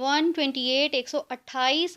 128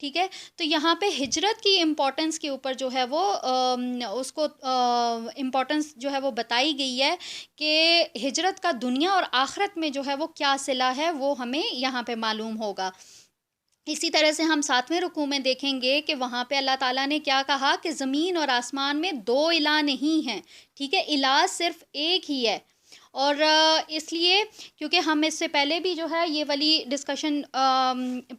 ٹھیک ہے. تو یہاں پہ ہجرت کی امپورٹنس کے اوپر جو ہے وہ اس کو امپورٹنس جو ہے وہ بتائی گئی ہے کہ ہجرت کا دنیا اور آخرت میں جو ہے وہ کیا صلہ ہے وہ ہمیں یہاں پہ معلوم ہوگا. اسی طرح سے ہم 7ویں رکوع میں دیکھیں گے کہ وہاں پہ اللہ تعالیٰ نے کیا کہا کہ زمین اور آسمان میں 2 الہ نہیں ہیں. ٹھیک ہے, الہ صرف ایک ہی ہے. اور اس لیے کیونکہ ہم اس سے پہلے بھی جو ہے یہ والی ڈسکشن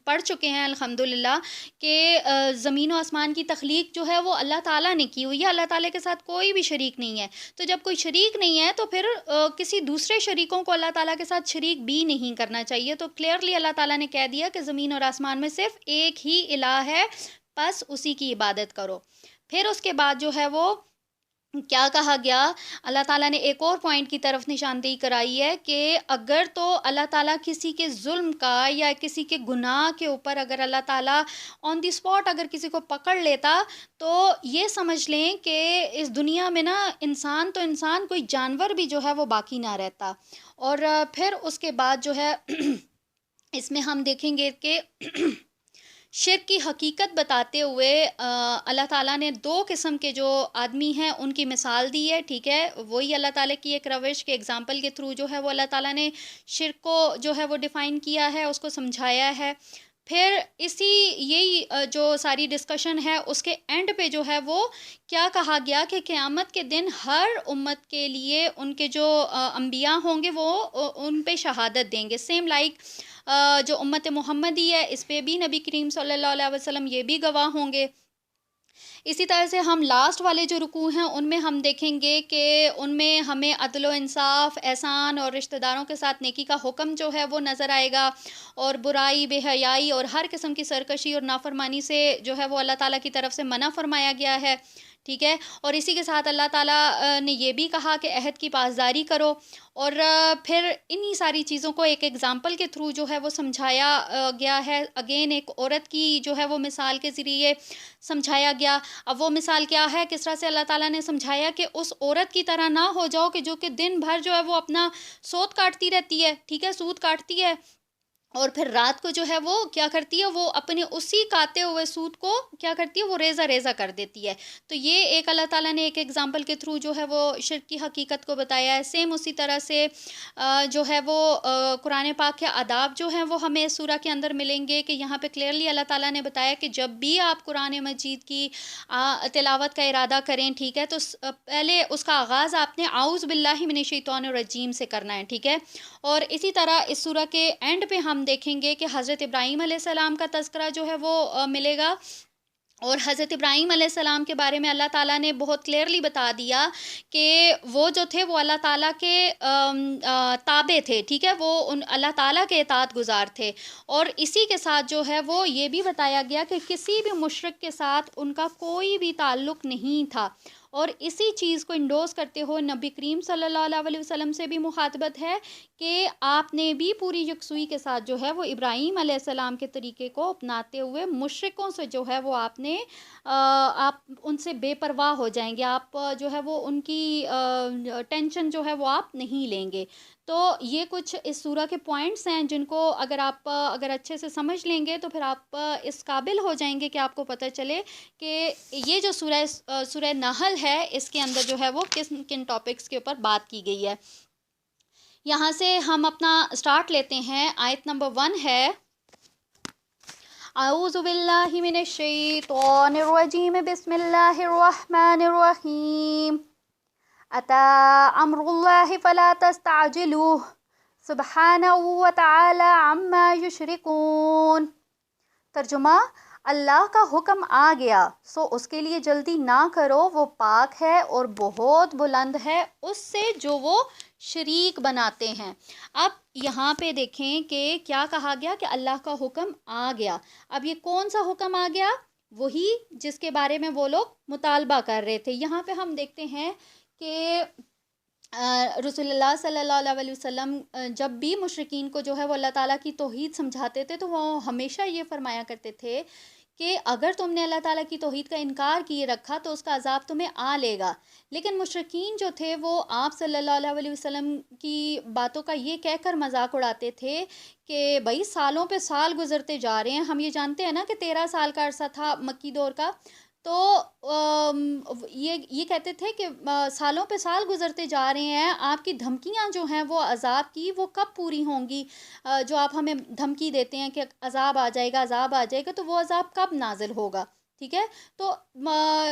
پڑھ چکے ہیں الحمدللہ کہ زمین و آسمان کی تخلیق جو ہے وہ اللہ تعالیٰ نے کی ہوئی ہے. اللہ تعالیٰ کے ساتھ کوئی بھی شریک نہیں ہے. تو جب کوئی شریک نہیں ہے تو پھر کسی دوسرے شریکوں کو اللہ تعالیٰ کے ساتھ شریک بھی نہیں کرنا چاہیے. تو کلیئرلی اللہ تعالیٰ نے کہہ دیا کہ زمین اور آسمان میں صرف ایک ہی الہ ہے, بس اسی کی عبادت کرو. پھر اس کے بعد جو ہے وہ کیا کہا گیا, اللہ تعالیٰ نے ایک اور پوائنٹ کی طرف نشاندہی کرائی ہے کہ اگر تو اللہ تعالیٰ کسی کے ظلم کا یا کسی کے گناہ کے اوپر اگر اللہ تعالیٰ آن دی اسپاٹ اگر کسی کو پکڑ لیتا تو یہ سمجھ لیں کہ اس دنیا میں نا انسان تو انسان, کوئی جانور بھی جو ہے وہ باقی نہ رہتا. اور پھر اس کے بعد جو ہے اس میں ہم دیکھیں گے کہ شرک کی حقیقت بتاتے ہوئے اللہ تعالیٰ نے 2 قسم کے جو آدمی ہیں ان کی مثال دی ہے. ٹھیک ہے, وہی اللہ تعالیٰ کی ایک روش کے اگزامپل کے تھرو جو ہے وہ اللہ تعالیٰ نے شرک کو جو ہے وہ ڈیفائن کیا ہے, اس کو سمجھایا ہے. پھر یہی جو ساری ڈسکشن ہے اس کے اینڈ پہ جو ہے وہ کیا کہا گیا کہ قیامت کے دن ہر امت کے لیے ان کے جو انبیاء ہوں گے وہ ان پہ شہادت دیں گے. سیم لائک جو امت محمدی ہے اس پہ بھی نبی کریم صلی اللہ علیہ وسلم یہ بھی گواہ ہوں گے. اسی طرح سے ہم لاسٹ والے جو رکوع ہیں ان میں ہم دیکھیں گے کہ ان میں ہمیں عدل و انصاف, احسان اور رشتہ داروں کے ساتھ نیکی کا حکم جو ہے وہ نظر آئے گا, اور برائی, بے حیائی اور ہر قسم کی سرکشی اور نافرمانی سے جو ہے وہ اللہ تعالیٰ کی طرف سے منع فرمایا گیا ہے. ٹھیک ہے, اور اسی کے ساتھ اللہ تعالیٰ نے یہ بھی کہا کہ عہد کی پاسداری کرو. اور پھر انہی ساری چیزوں کو ایک ایگزامپل کے تھرو جو ہے وہ سمجھایا گیا ہے. اگین ایک عورت کی جو ہے وہ مثال کے ذریعے سمجھایا گیا. اب وہ مثال کیا ہے, کس طرح سے اللہ تعالیٰ نے سمجھایا کہ اس عورت کی طرح نہ ہو جاؤ کہ جو کہ دن بھر جو ہے وہ اپنا سود کاٹتی رہتی ہے. ٹھیک ہے, سود کاٹتی ہے اور پھر رات کو جو ہے وہ کیا کرتی ہے, وہ اپنے اسی کاتے ہوئے سود کو کیا کرتی ہے, وہ ریزہ ریزہ کر دیتی ہے. تو یہ ایک اللہ تعالیٰ نے ایک ایگزامپل کے تھرو جو ہے وہ شرک کی حقیقت کو بتایا ہے. سیم اسی طرح سے جو ہے وہ قرآن پاک کے آداب جو ہیں وہ ہمیں اس سورہ کے اندر ملیں گے کہ یہاں پہ کلیئرلی اللہ تعالیٰ نے بتایا کہ جب بھی آپ قرآن مجید کی تلاوت کا ارادہ کریں, ٹھیک ہے, تو پہلے اس کا آغاز آپ نے اعوذ باللہ من الشیطان الرجیم سے کرنا ہے. ٹھیک ہے, اور اسی طرح اس سورہ کے اینڈ پہ ہم دیکھیں گے کہ حضرت ابراہیم علیہ السلام کا تذکرہ جو ہے وہ ملے گا. اور حضرت ابراہیم علیہ السلام کے بارے میں اللہ تعالیٰ نے بہت کلیئرلی بتا دیا کہ وہ جو تھے وہ اللہ تعالیٰ کے تابع تھے. ٹھیک ہے, وہ ان اللہ تعالیٰ کے اطاعت گزار تھے. اور اسی کے ساتھ جو ہے وہ یہ بھی بتایا گیا کہ کسی بھی مشرک کے ساتھ ان کا کوئی بھی تعلق نہیں تھا. اور اسی چیز کو انڈورس کرتے ہوئے نبی کریم صلی اللہ علیہ وسلم سے بھی مخاطبت ہے کہ آپ نے بھی پوری یکسوئی کے ساتھ جو ہے وہ ابراہیم علیہ السلام کے طریقے کو اپناتے ہوئے مشرکوں سے جو ہے وہ آپ نے آپ ان سے بے پرواہ ہو جائیں گے. آپ جو ہے وہ ان کی ٹینشن جو ہے وہ آپ نہیں لیں گے. تو یہ کچھ اس سورہ کے پوائنٹس ہیں جن کو اگر اچھے سے سمجھ لیں گے تو پھر آپ اس قابل ہو جائیں گے کہ آپ کو پتہ چلے کہ یہ جو سورہ نحل ہے اس کے اندر جو ہے وہ کن ٹاپکس کے اوپر بات کی گئی ہے. یہاں سے ہم اپنا سٹارٹ لیتے ہیں. آیت نمبر 1 ہے اعوذ باللہ من الشیطان الرجیم بسم اللہ الرحمن الرحیم اتی امر اللہ فلا تستعجلوه سبحانہ وتعالی عما یشرکون. ترجمہ: اللہ کا حکم آ گیا سو اس کے لیے جلدی نہ کرو, وہ پاک ہے اور بہت بلند ہے اس سے جو وہ شریک بناتے ہیں. اب یہاں پہ دیکھیں کہ کیا کہا گیا کہ اللہ کا حکم آ گیا. اب یہ کون سا حکم آ گیا؟ وہی جس کے بارے میں وہ لوگ مطالبہ کر رہے تھے. یہاں پہ ہم دیکھتے ہیں کہ رسول اللہ صلی اللہ علیہ وسلم جب بھی مشرکین کو جو ہے وہ اللہ تعالیٰ کی توحید سمجھاتے تھے تو وہ ہمیشہ یہ فرمایا کرتے تھے کہ اگر تم نے اللہ تعالیٰ کی توحید کا انکار کیے رکھا تو اس کا عذاب تمہیں آ لے گا. لیکن مشرکین جو تھے وہ آپ صلی اللہ علیہ وسلم کی باتوں کا یہ کہہ کر مذاق اڑاتے تھے کہ بھائی سالوں پہ سال گزرتے جا رہے ہیں. ہم یہ جانتے ہیں نا کہ 13 سال کا عرصہ تھا مکی دور کا. تو یہ کہتے تھے کہ سالوں پہ سال گزرتے جا رہے ہیں، آپ کی دھمکیاں جو ہیں وہ عذاب کی وہ کب پوری ہوں گی؟ جو آپ ہمیں دھمکی دیتے ہیں کہ عذاب آ جائے گا، عذاب آ جائے گا، تو وہ عذاب کب نازل ہوگا؟ ٹھیک ہے. تو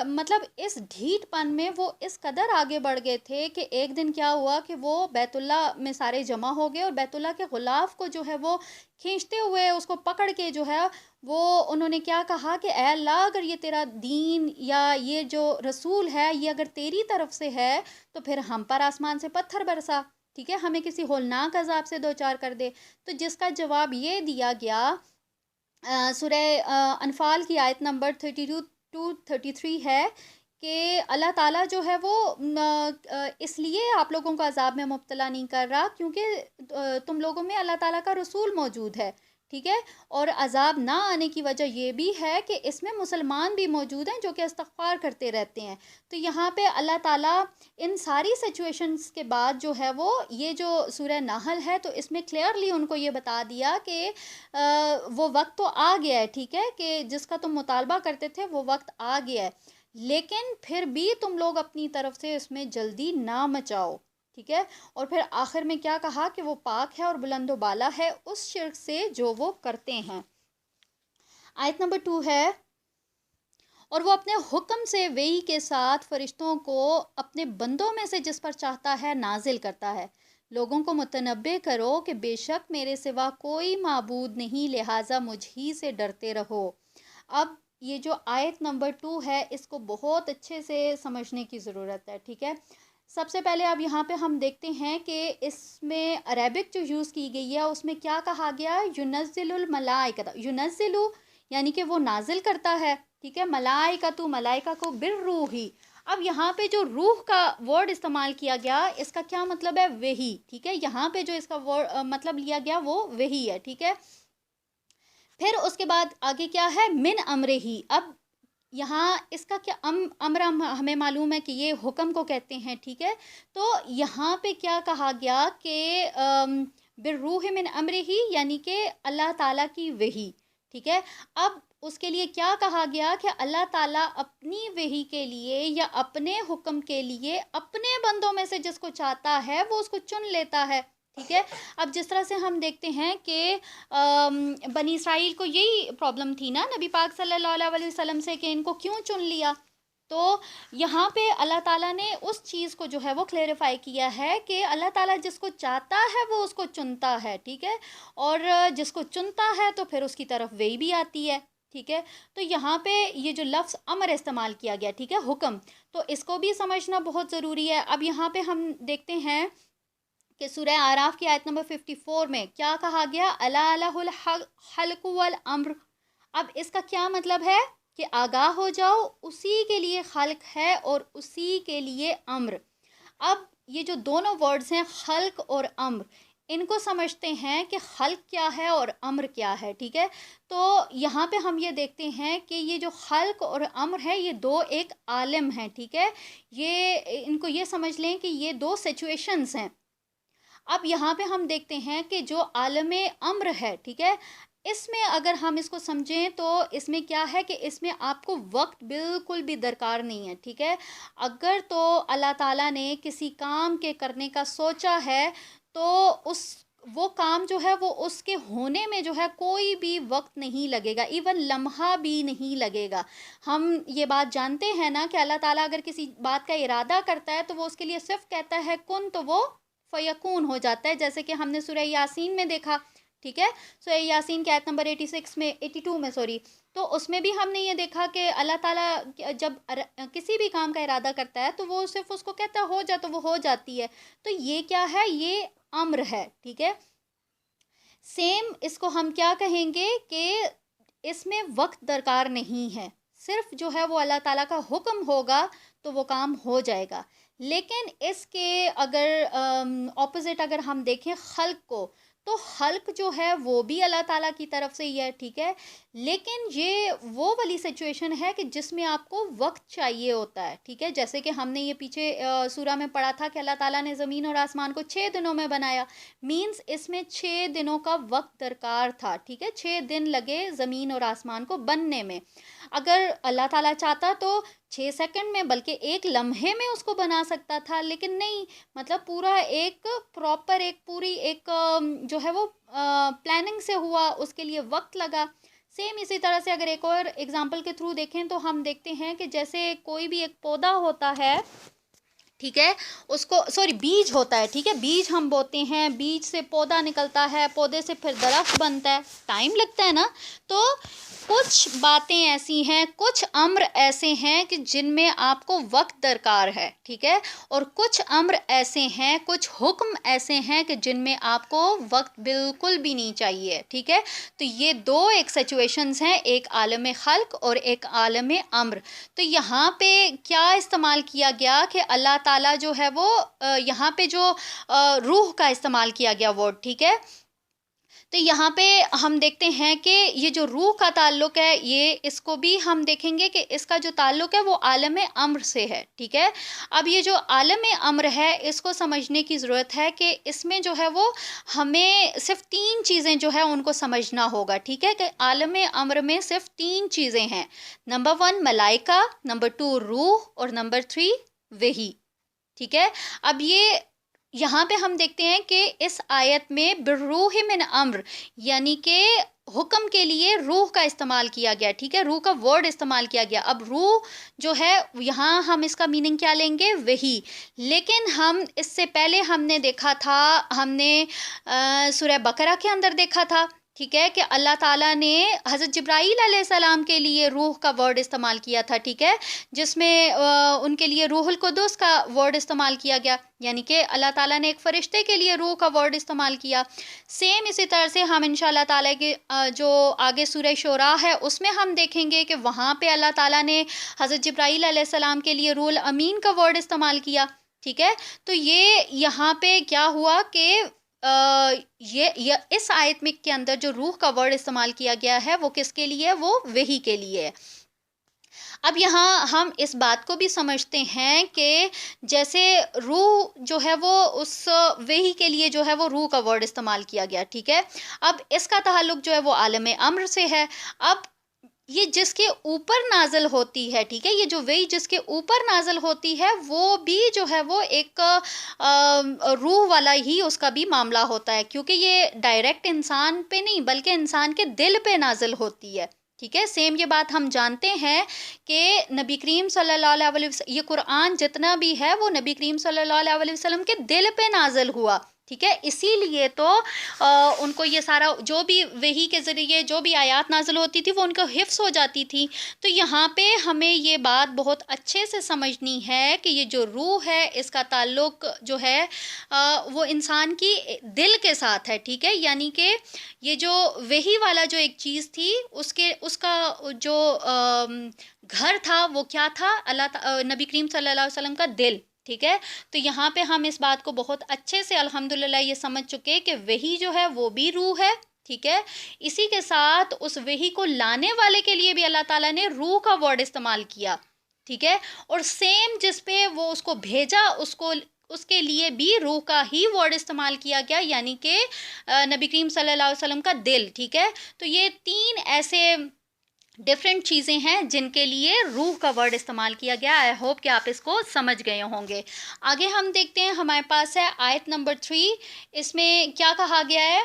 مطلب اس ڈھیٹ پن میں وہ اس قدر آگے بڑھ گئے تھے کہ ایک دن کیا ہوا کہ وہ بیت اللہ میں سارے جمع ہو گئے اور بیت اللہ کے غلاف کو جو ہے وہ کھینچتے ہوئے اس کو پکڑ کے جو ہے وہ انہوں نے کیا کہا کہ اے اللہ، اگر یہ تیرا دین یا یہ جو رسول ہے یہ اگر تیری طرف سے ہے تو پھر ہم پر آسمان سے پتھر برسا، ٹھیک ہے، ہمیں کسی ہولناک عذاب سے دوچار کر دے. تو جس کا جواب یہ دیا گیا سورہ انفال کی آیت نمبر 32 to 33 ہے کہ اللہ تعالیٰ جو ہے وہ اس لیے آپ لوگوں کو عذاب میں مبتلا نہیں کر رہا کیونکہ تم لوگوں میں اللہ تعالیٰ کا رسول موجود ہے، ٹھیک ہے. اور عذاب نہ آنے کی وجہ یہ بھی ہے کہ اس میں مسلمان بھی موجود ہیں جو کہ استغفار کرتے رہتے ہیں. تو یہاں پہ اللہ تعالیٰ ان ساری سچویشنز کے بعد جو ہے وہ یہ جو سورہ نحل ہے تو اس میں کلیئرلی ان کو یہ بتا دیا کہ وہ وقت تو آ گیا ہے، ٹھیک ہے، کہ جس کا تم مطالبہ کرتے تھے وہ وقت آ گیا ہے، لیکن پھر بھی تم لوگ اپنی طرف سے اس میں جلدی نہ مچاؤ، ٹھیک ہے. اور پھر آخر میں کیا کہا کہ وہ پاک ہے اور بلند و بالا ہے اس شرک سے جو وہ کرتے ہیں. آیت نمبر 2 ہے، اور وہ اپنے حکم سے وحی کے ساتھ فرشتوں کو اپنے بندوں میں سے جس پر چاہتا ہے نازل کرتا ہے. لوگوں کو متنبع کرو کہ بے شک میرے سوا کوئی معبود نہیں، لہٰذا مجھ ہی سے ڈرتے رہو. اب یہ جو آیت نمبر 2 ہے اس کو بہت اچھے سے سمجھنے کی ضرورت ہے، ٹھیک ہے. سب سے پہلے اب یہاں پہ ہم دیکھتے ہیں کہ اس میں عربک جو یوز کی گئی ہے اس میں کیا کہا گیا، ینزل الملائکۃ، ینزلو یعنی کہ وہ نازل کرتا ہے، ٹھیک ہے، ملائکۃ، ملائکہ کو بالروحی. اب یہاں پہ جو روح کا ورڈ استعمال کیا گیا اس کا کیا مطلب ہے؟ وحی، ٹھیک ہے. یہاں پہ جو اس کا مطلب لیا گیا وہ وحی ہے، ٹھیک ہے. پھر اس کے بعد آگے کیا ہے؟ من امرہ ہی. اب یہاں اس کا کیا امر ہمیں معلوم ہے کہ یہ حکم کو کہتے ہیں، ٹھیک ہے. تو یہاں پہ کیا کہا گیا کہ بالروح من امرہ ہی یعنی کہ اللہ تعالیٰ کی وحی، ٹھیک ہے. اب اس کے لیے کیا کہا گیا کہ اللہ تعالیٰ اپنی وحی کے لیے یا اپنے حکم کے لیے اپنے بندوں میں سے جس کو چاہتا ہے وہ اس کو چن لیتا ہے، ٹھیک ہے. اب جس طرح سے ہم دیکھتے ہیں کہ بنی اسرائیل کو یہی پرابلم تھی نا نبی پاک صلی اللہ علیہ وسلم سے کہ ان کو کیوں چن لیا. تو یہاں پہ اللہ تعالیٰ نے اس چیز کو جو ہے وہ کلیریفائی کیا ہے کہ اللہ تعالیٰ جس کو چاہتا ہے وہ اس کو چنتا ہے، ٹھیک ہے، اور جس کو چنتا ہے تو پھر اس کی طرف وہی بھی آتی ہے، ٹھیک ہے. تو یہاں پہ یہ جو لفظ امر استعمال کیا گیا، ٹھیک ہے، حکم، تو اس کو بھی سمجھنا بہت ضروری ہے. اب یہاں پہ ہم دیکھتے ہیں کہ سورہ اعراف کی آیت نمبر 54 میں کیا کہا گیا، الا لہ الخلق والامر. اب اس کا کیا مطلب ہے کہ آگاہ ہو جاؤ، اسی کے لیے خلق ہے اور اسی کے لیے امر. اب یہ جو دونوں ورڈز ہیں خلق اور امر، ان کو سمجھتے ہیں کہ خلق کیا ہے اور امر کیا ہے، ٹھیک ہے. تو یہاں پہ ہم یہ دیکھتے ہیں کہ یہ جو خلق اور امر ہے یہ دو ایک عالم ہیں، ٹھیک ہے. یہ ان کو یہ سمجھ لیں کہ یہ دو سچویشنز ہیں. اب یہاں پہ ہم دیکھتے ہیں کہ جو عالم امر ہے، ٹھیک ہے، اس میں اگر ہم اس کو سمجھیں تو اس میں کیا ہے کہ اس میں آپ کو وقت بالکل بھی درکار نہیں ہے، ٹھیک ہے. اگر تو اللہ تعالیٰ نے کسی کام کے کرنے کا سوچا ہے تو وہ کام جو ہے وہ اس کے ہونے میں جو ہے کوئی بھی وقت نہیں لگے گا، ایون لمحہ بھی نہیں لگے گا. ہم یہ بات جانتے ہیں نا کہ اللہ تعالیٰ اگر کسی بات کا ارادہ کرتا ہے تو وہ اس کے لیے صرف کہتا ہے کن تو وہ فیکون ہو جاتا ہے، جیسے کہ ہم نے سورہ یاسین میں دیکھا، ٹھیک ہے. سورہ یاسین کی آیت نمبر 82 میں تو اس میں بھی ہم نے یہ دیکھا کہ اللہ تعالیٰ جب کسی بھی کام کا ارادہ کرتا ہے تو وہ صرف اس کو کہتا ہے ہو جا تو وہ ہو جاتی ہے. تو یہ کیا ہے؟ یہ امر ہے، ٹھیک ہے. سیم اس کو ہم کیا کہیں گے کہ اس میں وقت درکار نہیں ہے، صرف جو ہے وہ اللہ تعالیٰ کا حکم ہوگا تو وہ کام ہو جائے گا. لیکن اس کے اگر اپوزٹ اگر ہم دیکھیں خلق کو تو خلق جو ہے وہ بھی اللہ تعالیٰ کی طرف سے ہی ہے، ٹھیک ہے، لیکن یہ وہ والی سچویشن ہے کہ جس میں آپ کو وقت چاہیے ہوتا ہے، ٹھیک ہے، جیسے کہ ہم نے یہ پیچھے سورہ میں پڑھا تھا کہ اللہ تعالیٰ نے زمین اور آسمان کو 6 دنوں میں بنایا، مینس اس میں 6 دنوں کا وقت درکار تھا، ٹھیک ہے، 6 دن لگے زمین اور آسمان کو بننے میں. اگر اللہ تعالیٰ چاہتا تو 6 سیکنڈ میں بلکہ 1 لمحے میں اس کو بنا سکتا تھا، لیکن نہیں، مطلب پورا ایک پراپر ایک پوری ایک جو ہے وہ پلاننگ سے ہوا، اس کے لیے وقت لگا. سیم اسی طرح سے اگر ایک اور ایگزامپل کے تھرو دیکھیں تو ہم دیکھتے ہیں کہ جیسے کوئی بھی ایک پودا ہوتا ہے، ٹھیک ہے، اس کو بیج ہوتا ہے، ٹھیک ہے، بیج ہم بوتے ہیں، بیج سے پودا نکلتا ہے، پودے سے پھر درخت بنتا ہے، ٹائم لگتا ہے نا. تو کچھ باتیں ایسی ہیں، کچھ امر ایسے ہیں کہ جن میں آپ کو وقت درکار ہے، ٹھیک ہے، اور کچھ امر ایسے ہیں، کچھ حکم ایسے ہیں کہ جن میں آپ کو وقت بالکل بھی نہیں چاہیے، ٹھیک ہے. تو یہ دو ایک سچویشنز ہیں، ایک عالم خلق اور ایک عالم امر. تو یہاں پہ کیا استعمال کیا گیا کہ اللہ تعالیٰ جو ہے وہ یہاں پہ جو روح کا استعمال کیا گیا ورڈ، ٹھیک ہے. تو یہاں پہ ہم دیکھتے ہیں کہ یہ جو روح کا تعلق ہے، یہ اس کو بھی ہم دیکھیں گے کہ اس کا جو تعلق ہے وہ عالم امر سے ہے، ٹھیک ہے. اب یہ جو عالم امر ہے اس کو سمجھنے کی ضرورت ہے کہ اس میں جو ہے وہ ہمیں صرف 3 چیزیں جو ہے ان کو سمجھنا ہوگا، ٹھیک ہے، کہ عالم امر میں صرف 3 چیزیں ہیں. نمبر 1 ملائکہ، نمبر 2 روح، اور نمبر 3 وحی، ٹھیک ہے. اب یہاں پہ ہم دیکھتے ہیں کہ اس آیت میں بالروح من امر، یعنی کہ حکم کے لیے روح کا استعمال کیا گیا، ٹھیک ہے، روح کا ورڈ استعمال کیا گیا. اب روح جو ہے یہاں ہم اس کا میننگ کیا لیں گے؟ وحی. لیکن ہم اس سے پہلے ہم نے دیکھا تھا، ہم نے سورہ بقرہ کے اندر دیکھا تھا، ٹھیک ہے، کہ اللہ تعالیٰ نے حضرت جبرائیل علیہ السلام کے لیے روح کا ورڈ استعمال کیا تھا، ٹھیک ہے، جس میں ان کے لیے روح القدس کا ورڈ استعمال کیا گیا، یعنی کہ اللہ تعالیٰ نے ایک فرشتے کے لیے روح کا ورڈ استعمال کیا. سیم اسی طرح سے ہم انشاءاللہ تعالیٰ کے جو آگے سورہ شورا ہے اس میں ہم دیکھیں گے کہ وہاں پہ اللہ تعالیٰ نے حضرت جبرائیل علیہ السلام کے لیے روح الامین کا ورڈ استعمال کیا، ٹھیک ہے. تو یہاں پہ کیا ہوا کہ یہ اس آیت میں کے اندر جو روح کا ورڈ استعمال کیا گیا ہے وہ کس کے لیے؟ وہ وحی کے لیے ہے. اب یہاں ہم اس بات کو بھی سمجھتے ہیں کہ جیسے روح جو ہے وہ اس وحی کے لیے جو ہے وہ روح کا ورڈ استعمال کیا گیا، ٹھیک ہے. اب اس کا تعلق جو ہے وہ عالم امر سے ہے. اب یہ جس کے اوپر نازل ہوتی ہے، ٹھیک ہے، یہ جو وحی جس کے اوپر نازل ہوتی ہے وہ بھی جو ہے وہ ایک روح والا ہی اس کا بھی معاملہ ہوتا ہے، کیونکہ یہ ڈائریکٹ انسان پہ نہیں بلکہ انسان کے دل پہ نازل ہوتی ہے، ٹھیک ہے. سیم یہ بات ہم جانتے ہیں کہ نبی کریم صلی اللہ علیہ وسلم، یہ قرآن جتنا بھی ہے وہ نبی کریم صلی اللہ علیہ وسلم کے دل پہ نازل ہوا، ٹھیک ہے. اسی لیے تو ان کو یہ سارا جو بھی وحی کے ذریعے جو بھی آیات نازل ہوتی تھی وہ ان کو حفظ ہو جاتی تھی. تو یہاں پہ ہمیں یہ بات بہت اچھے سے سمجھنی ہے کہ یہ جو روح ہے اس کا تعلق جو ہے وہ انسان کی دل کے ساتھ ہے، ٹھیک ہے. یعنی کہ یہ جو وحی والا جو ایک چیز تھی اس کا جو گھر تھا وہ کیا تھا؟ نبی کریم صلی اللہ علیہ وسلم کا دل، ٹھیک ہے. تو یہاں پہ ہم اس بات کو بہت اچھے سے الحمدللہ یہ سمجھ چکے کہ وحی جو ہے وہ بھی روح ہے، ٹھیک ہے. اسی کے ساتھ اس وحی کو لانے والے کے لیے بھی اللہ تعالیٰ نے روح کا ورڈ استعمال کیا، ٹھیک ہے. اور سیم جس پہ وہ اس کو بھیجا اس کے لیے بھی روح کا ہی ورڈ استعمال کیا گیا، یعنی کہ نبی کریم صلی اللہ علیہ وسلم کا دل، ٹھیک ہے. تو یہ 3 ایسے ڈفرینٹ چیزیں ہیں جن کے لیے روح کا ورڈ استعمال کیا گیا. آئی ہوپ کہ آپ اس کو سمجھ گئے ہوں گے. آگے ہم دیکھتے ہیں، ہمارے پاس ہے آیت نمبر 3. اس میں کیا کہا گیا ہے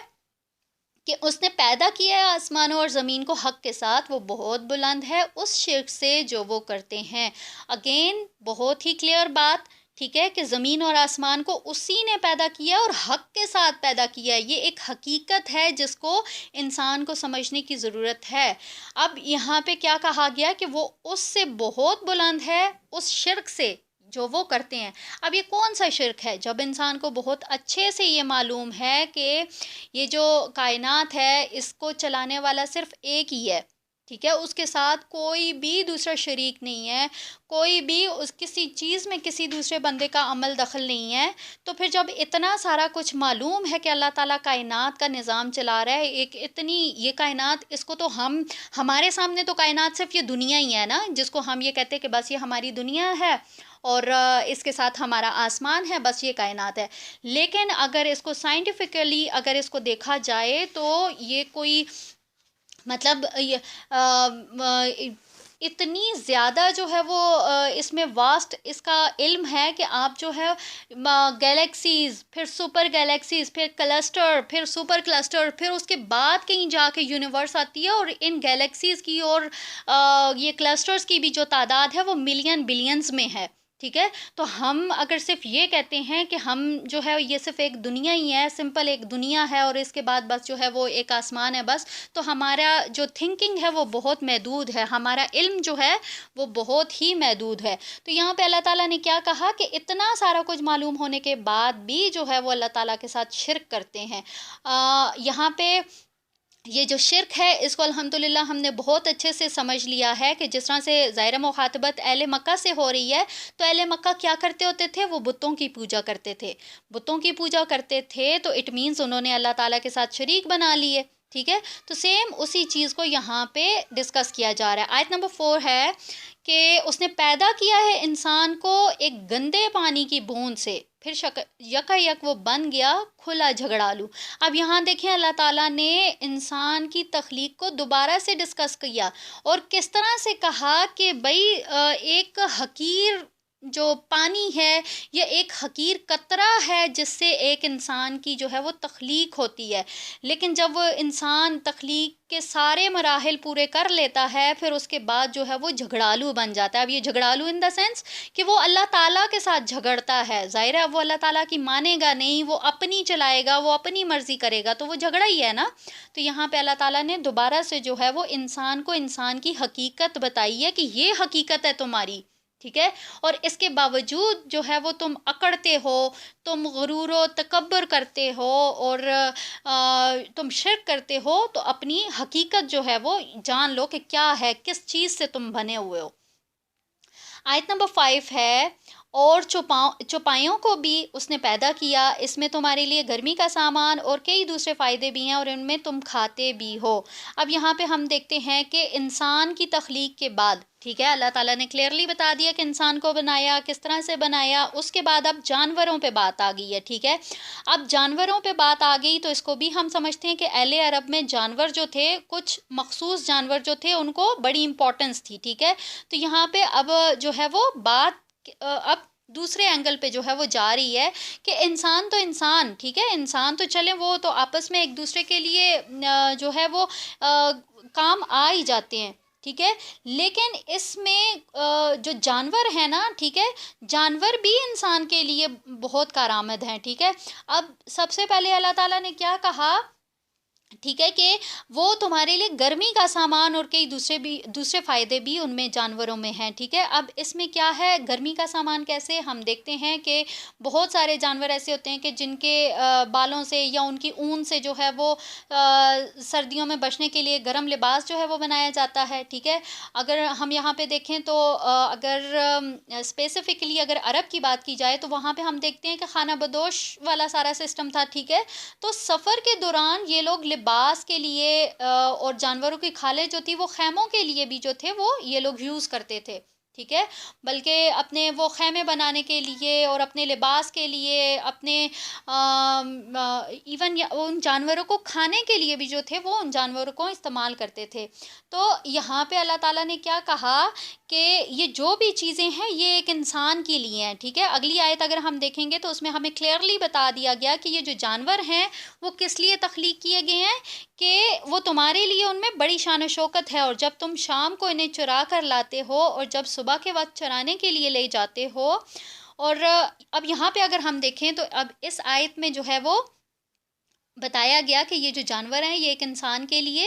کہ اس نے پیدا کیا ہے آسمانوں اور زمین کو حق کے ساتھ، وہ بہت بلند ہے اس شرک سے جو وہ کرتے ہیں. اگین بہت ہی کلیئر بات، ٹھیک ہے، کہ زمین اور آسمان کو اسی نے پیدا کیا اور حق کے ساتھ پیدا کیا ہے. یہ ایک حقیقت ہے جس کو انسان کو سمجھنے کی ضرورت ہے. اب یہاں پہ کیا کہا گیا کہ وہ اس سے بہت بلند ہے اس شرک سے جو وہ کرتے ہیں. اب یہ کون سا شرک ہے؟ جب انسان کو بہت اچھے سے یہ معلوم ہے کہ یہ جو کائنات ہے اس کو چلانے والا صرف ایک ہی ہے، ٹھیک ہے، اس کے ساتھ کوئی بھی دوسرا شریک نہیں ہے، کوئی بھی اس کسی چیز میں کسی دوسرے بندے کا عمل دخل نہیں ہے۔ تو پھر جب اتنا سارا کچھ معلوم ہے کہ اللہ تعالیٰ کائنات کا نظام چلا رہا ہے، ایک اتنی یہ کائنات، اس کو تو ہمارے سامنے تو کائنات صرف یہ دنیا ہی ہے نا، جس کو ہم یہ کہتے ہیں کہ بس یہ ہماری دنیا ہے اور اس کے ساتھ ہمارا آسمان ہے، بس یہ کائنات ہے۔ لیکن اگر اس کو سائنٹیفکلی اگر اس کو دیکھا جائے تو یہ کوئی مطلب اتنی زیادہ جو ہے وہ اس میں واسٹ اس کا علم ہے کہ آپ جو ہے گیلیکسیز، پھر سپر گیلیکسیز، پھر کلسٹر، پھر سپر کلسٹر، پھر اس کے بعد کہیں جا کے یونیورس آتی ہے، اور ان گیلیکسیز کی اور یہ کلسٹرز کی بھی جو تعداد ہے وہ ملین بلینز میں ہے، ٹھیک ہے۔ تو ہم اگر صرف یہ کہتے ہیں کہ ہم جو ہے یہ صرف ایک دنیا ہی ہے، سمپل ایک دنیا ہے، اور اس کے بعد بس جو ہے وہ ایک آسمان ہے بس، تو ہمارا جو تھنکنگ ہے وہ بہت محدود ہے، ہمارا علم جو ہے وہ بہت ہی محدود ہے۔ تو یہاں پہ اللہ تعالیٰ نے کیا کہا کہ اتنا سارا کچھ معلوم ہونے کے بعد بھی جو ہے وہ اللہ تعالیٰ کے ساتھ شرک کرتے ہیں۔ یہاں پہ یہ جو شرک ہے اس کو الحمدللہ ہم نے بہت اچھے سے سمجھ لیا ہے کہ جس طرح سے ظاہر مخاطبت اہل مکہ سے ہو رہی ہے، تو اہل مکہ کیا کرتے ہوتے تھے؟ وہ بتوں کی پوجا کرتے تھے، بتوں کی پوجا کرتے تھے، تو اٹ مینس انہوں نے اللہ تعالیٰ کے ساتھ شریک بنا لیے، ٹھیک ہے۔ تو سیم اسی چیز کو یہاں پہ ڈسکس کیا جا رہا ہے۔ آیت نمبر 4 ہے کہ اس نے پیدا کیا ہے انسان کو ایک گندے پانی کی بوند سے، پھر یکا یک وہ بن گیا کھلا جھگڑالو۔ اب یہاں دیکھیں اللہ تعالیٰ نے انسان کی تخلیق کو دوبارہ سے ڈسکس کیا، اور کس طرح سے کہا کہ بھئی ایک حقیر جو پانی ہے، یہ ایک حقیر قطرہ ہے جس سے ایک انسان کی جو ہے وہ تخلیق ہوتی ہے، لیکن جب وہ انسان تخلیق کے سارے مراحل پورے کر لیتا ہے پھر اس کے بعد جو ہے وہ جھگڑالو بن جاتا ہے۔ اب یہ جھگڑالو ان دا سینس کہ وہ اللہ تعالیٰ کے ساتھ جھگڑتا ہے، ظاہر ہے وہ اللہ تعالیٰ کی مانے گا نہیں، وہ اپنی چلائے گا، وہ اپنی مرضی کرے گا، تو وہ جھگڑا ہی ہے نا۔ تو یہاں پہ اللہ تعالیٰ نے دوبارہ سے جو ہے وہ انسان کو انسان کی حقیقت بتائی ہے کہ یہ حقیقت ہے تمہاری، ٹھیک ہے، اور اس کے باوجود جو ہے وہ تم اکڑتے ہو، تم غرور و تکبر کرتے ہو، اور تم شرک کرتے ہو، تو اپنی حقیقت جو ہے وہ جان لو کہ کیا ہے، کس چیز سے تم بنے ہوئے ہو۔ آیت نمبر 5 ہے، اور چوپایوں کو بھی اس نے پیدا کیا، اس میں تمہارے لیے گرمی کا سامان اور کئی دوسرے فائدے بھی ہیں، اور ان میں تم کھاتے بھی ہو۔ اب یہاں پہ ہم دیکھتے ہیں کہ انسان کی تخلیق کے بعد، ٹھیک ہے، اللہ تعالیٰ نے کلیئرلی بتا دیا کہ انسان کو بنایا، کس طرح سے بنایا، اس کے بعد اب جانوروں پہ بات آ گئی ہے، ٹھیک ہے۔ اب جانوروں پہ بات آ گئی تو اس کو بھی ہم سمجھتے ہیں کہ اہل عرب میں جانور جو تھے، کچھ مخصوص جانور جو تھے ان کو بڑی امپورٹنس تھی، ٹھیک ہے۔ تو یہاں پہ اب جو ہے وہ بات اب دوسرے اینگل پہ جو ہے وہ جا رہی ہے کہ انسان تو انسان، ٹھیک ہے، انسان تو چلیں وہ تو آپس میں ایک دوسرے کے لیے جو ہے وہ کام آ ہی جاتے ہیں، ٹھیک ہے، لیکن اس میں جو جانور ہیں نا، ٹھیک ہے، جانور بھی انسان کے لیے بہت کارآمد ہیں، ٹھیک ہے۔ اب سب سے پہلے اللہ تعالیٰ نے کیا کہا، ٹھیک ہے، کہ وہ تمہارے لیے گرمی کا سامان اور کئی دوسرے فائدے بھی ان میں جانوروں میں ہیں، ٹھیک ہے۔ اب اس میں کیا ہے گرمی کا سامان کیسے؟ ہم دیکھتے ہیں کہ بہت سارے جانور ایسے ہوتے ہیں کہ جن کے بالوں سے یا ان کی اون سے جو ہے وہ سردیوں میں بچنے کے لیے گرم لباس جو ہے وہ بنایا جاتا ہے، ٹھیک ہے۔ اگر ہم یہاں پہ دیکھیں تو اگر اسپیسیفکلی اگر عرب کی بات کی جائے تو وہاں پہ ہم دیکھتے ہیں کہ خانہ بدوش والا سارا سسٹم تھا، ٹھیک ہے۔ تو سفر کے دوران یہ لوگ لباس کے لیے اور جانوروں کی کھالیں جو تھی وہ خیموں کے لیے بھی جو تھے وہ یہ لوگ یوز کرتے تھے، ٹھیک ہے، بلکہ اپنے وہ خیمے بنانے کے لیے اور اپنے لباس کے لیے، اپنے ایون ان جانوروں کو کھانے کے لیے بھی جو تھے وہ ان جانوروں کو استعمال کرتے تھے۔ تو یہاں پہ اللہ تعالیٰ نے کیا کہا کہ یہ جو بھی چیزیں ہیں یہ ایک انسان کے لیے ہیں، ٹھیک ہے۔ اگلی آیت اگر ہم دیکھیں گے تو اس میں ہمیں کلیئرلی بتا دیا گیا کہ یہ جو جانور ہیں وہ کس لیے تخلیق کیے گئے ہیں، کہ وہ تمہارے لیے ان میں بڑی شان و شوکت ہے، اور جب تم شام کو انہیں چرا کر لاتے ہو اور جب صبح کے وقت چرانے کے لیے لے جاتے ہو۔ اور اب یہاں پہ اگر ہم دیکھیں تو اب اس آیت میں جو ہے وہ بتایا گیا کہ یہ جو جانور ہیں یہ ایک انسان کے لیے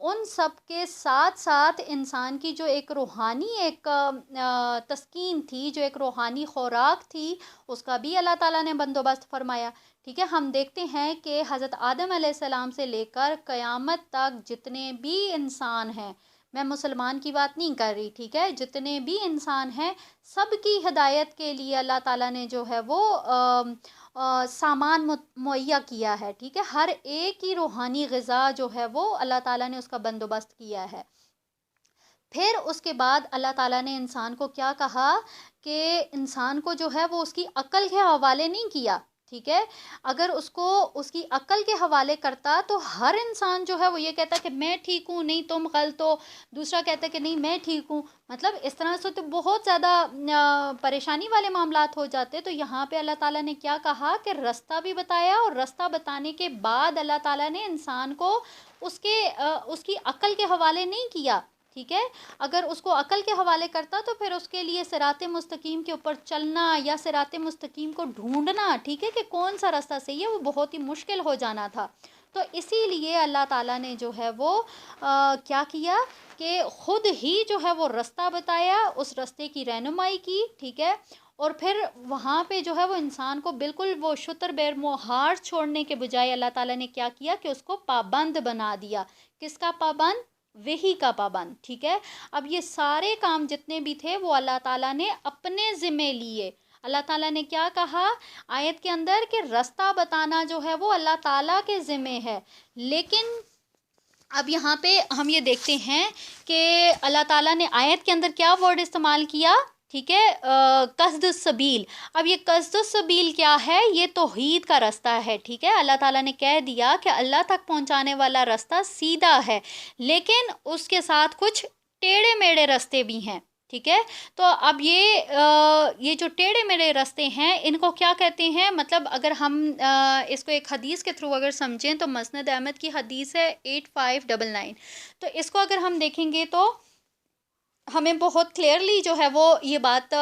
ان سب کے ساتھ ساتھ انسان کی جو ایک روحانی ایک تسکین تھی، جو ایک روحانی خوراک تھی، اس کا بھی اللہ تعالیٰ نے بندوبست فرمایا. ٹھیک ہے، ہم دیکھتے ہیں کہ حضرت آدم علیہ السلام سے لے کر قیامت تک جتنے بھی انسان ہیں، میں مسلمان کی بات نہیں کر رہی، ٹھیک ہے، جتنے بھی انسان ہیں سب کی ہدایت کے لیے اللہ تعالیٰ نے جو ہے وہ سامان مہیا کیا ہے. ٹھیک ہے، ہر ایک کی روحانی غذا جو ہے وہ اللہ تعالیٰ نے اس کا بندوبست کیا ہے. پھر اس کے بعد اللہ تعالیٰ نے انسان کو کیا کہا کہ انسان کو جو ہے وہ اس کی عقل کے حوالے نہیں کیا. ٹھیک ہے، اگر اس کو اس کی عقل کے حوالے کرتا تو ہر انسان جو ہے وہ یہ کہتا کہ میں ٹھیک ہوں، نہیں تم غلط ہو، دوسرا کہتا کہ نہیں میں ٹھیک ہوں. مطلب اس طرح سے تو بہت زیادہ پریشانی والے معاملات ہو جاتے. تو یہاں پہ اللہ تعالیٰ نے کیا کہا کہ رستہ بھی بتایا، اور رستہ بتانے کے بعد اللہ تعالیٰ نے انسان کو اس کی عقل کے حوالے نہیں کیا. ٹھیک ہے، اگر اس کو عقل کے حوالے کرتا تو پھر اس کے لیے صراط مستقیم کے اوپر چلنا یا صراط مستقیم کو ڈھونڈنا، ٹھیک ہے، کہ کون سا راستہ صحیح ہے، وہ بہت ہی مشکل ہو جانا تھا. تو اسی لیے اللہ تعالیٰ نے جو ہے وہ کیا کیا کہ خود ہی جو ہے وہ رستہ بتایا، اس راستے کی رہنمائی کی. ٹھیک ہے، اور پھر وہاں پہ جو ہے وہ انسان کو بالکل وہ شتر بیر مہار چھوڑنے کے بجائے اللہ تعالیٰ نے کیا کیا کہ اس کو پابند بنا دیا. کس کا پابند؟ وہی کا پابند. ٹھیک ہے، اب یہ سارے کام جتنے بھی تھے وہ اللہ تعالیٰ نے اپنے ذمے لیے. اللہ تعالیٰ نے کیا کہا آیت کے اندر کہ رستہ بتانا جو ہے وہ اللہ تعالیٰ کے ذمے ہے. لیکن اب یہاں پہ ہم یہ دیکھتے ہیں کہ اللہ تعالیٰ نے آیت کے اندر کیا ورڈ استعمال کیا. ٹھیک ہے، قصد السبیل. اب یہ قصد السبیل کیا ہے؟ یہ توحید کا راستہ ہے. ٹھیک ہے، اللہ تعالیٰ نے کہہ دیا کہ اللہ تک پہنچانے والا راستہ سیدھا ہے، لیکن اس کے ساتھ کچھ ٹیڑھے میڑھے راستے بھی ہیں. ٹھیک ہے، تو اب یہ جو ٹیڑھے میڑھے راستے ہیں ان کو کیا کہتے ہیں؟ مطلب اگر ہم اس کو ایک حدیث کے تھرو اگر سمجھیں تو مسند احمد کی حدیث ہے 8599. تو اس کو اگر ہم دیکھیں گے تو ہمیں بہت کلیئرلی جو ہے وہ یہ بات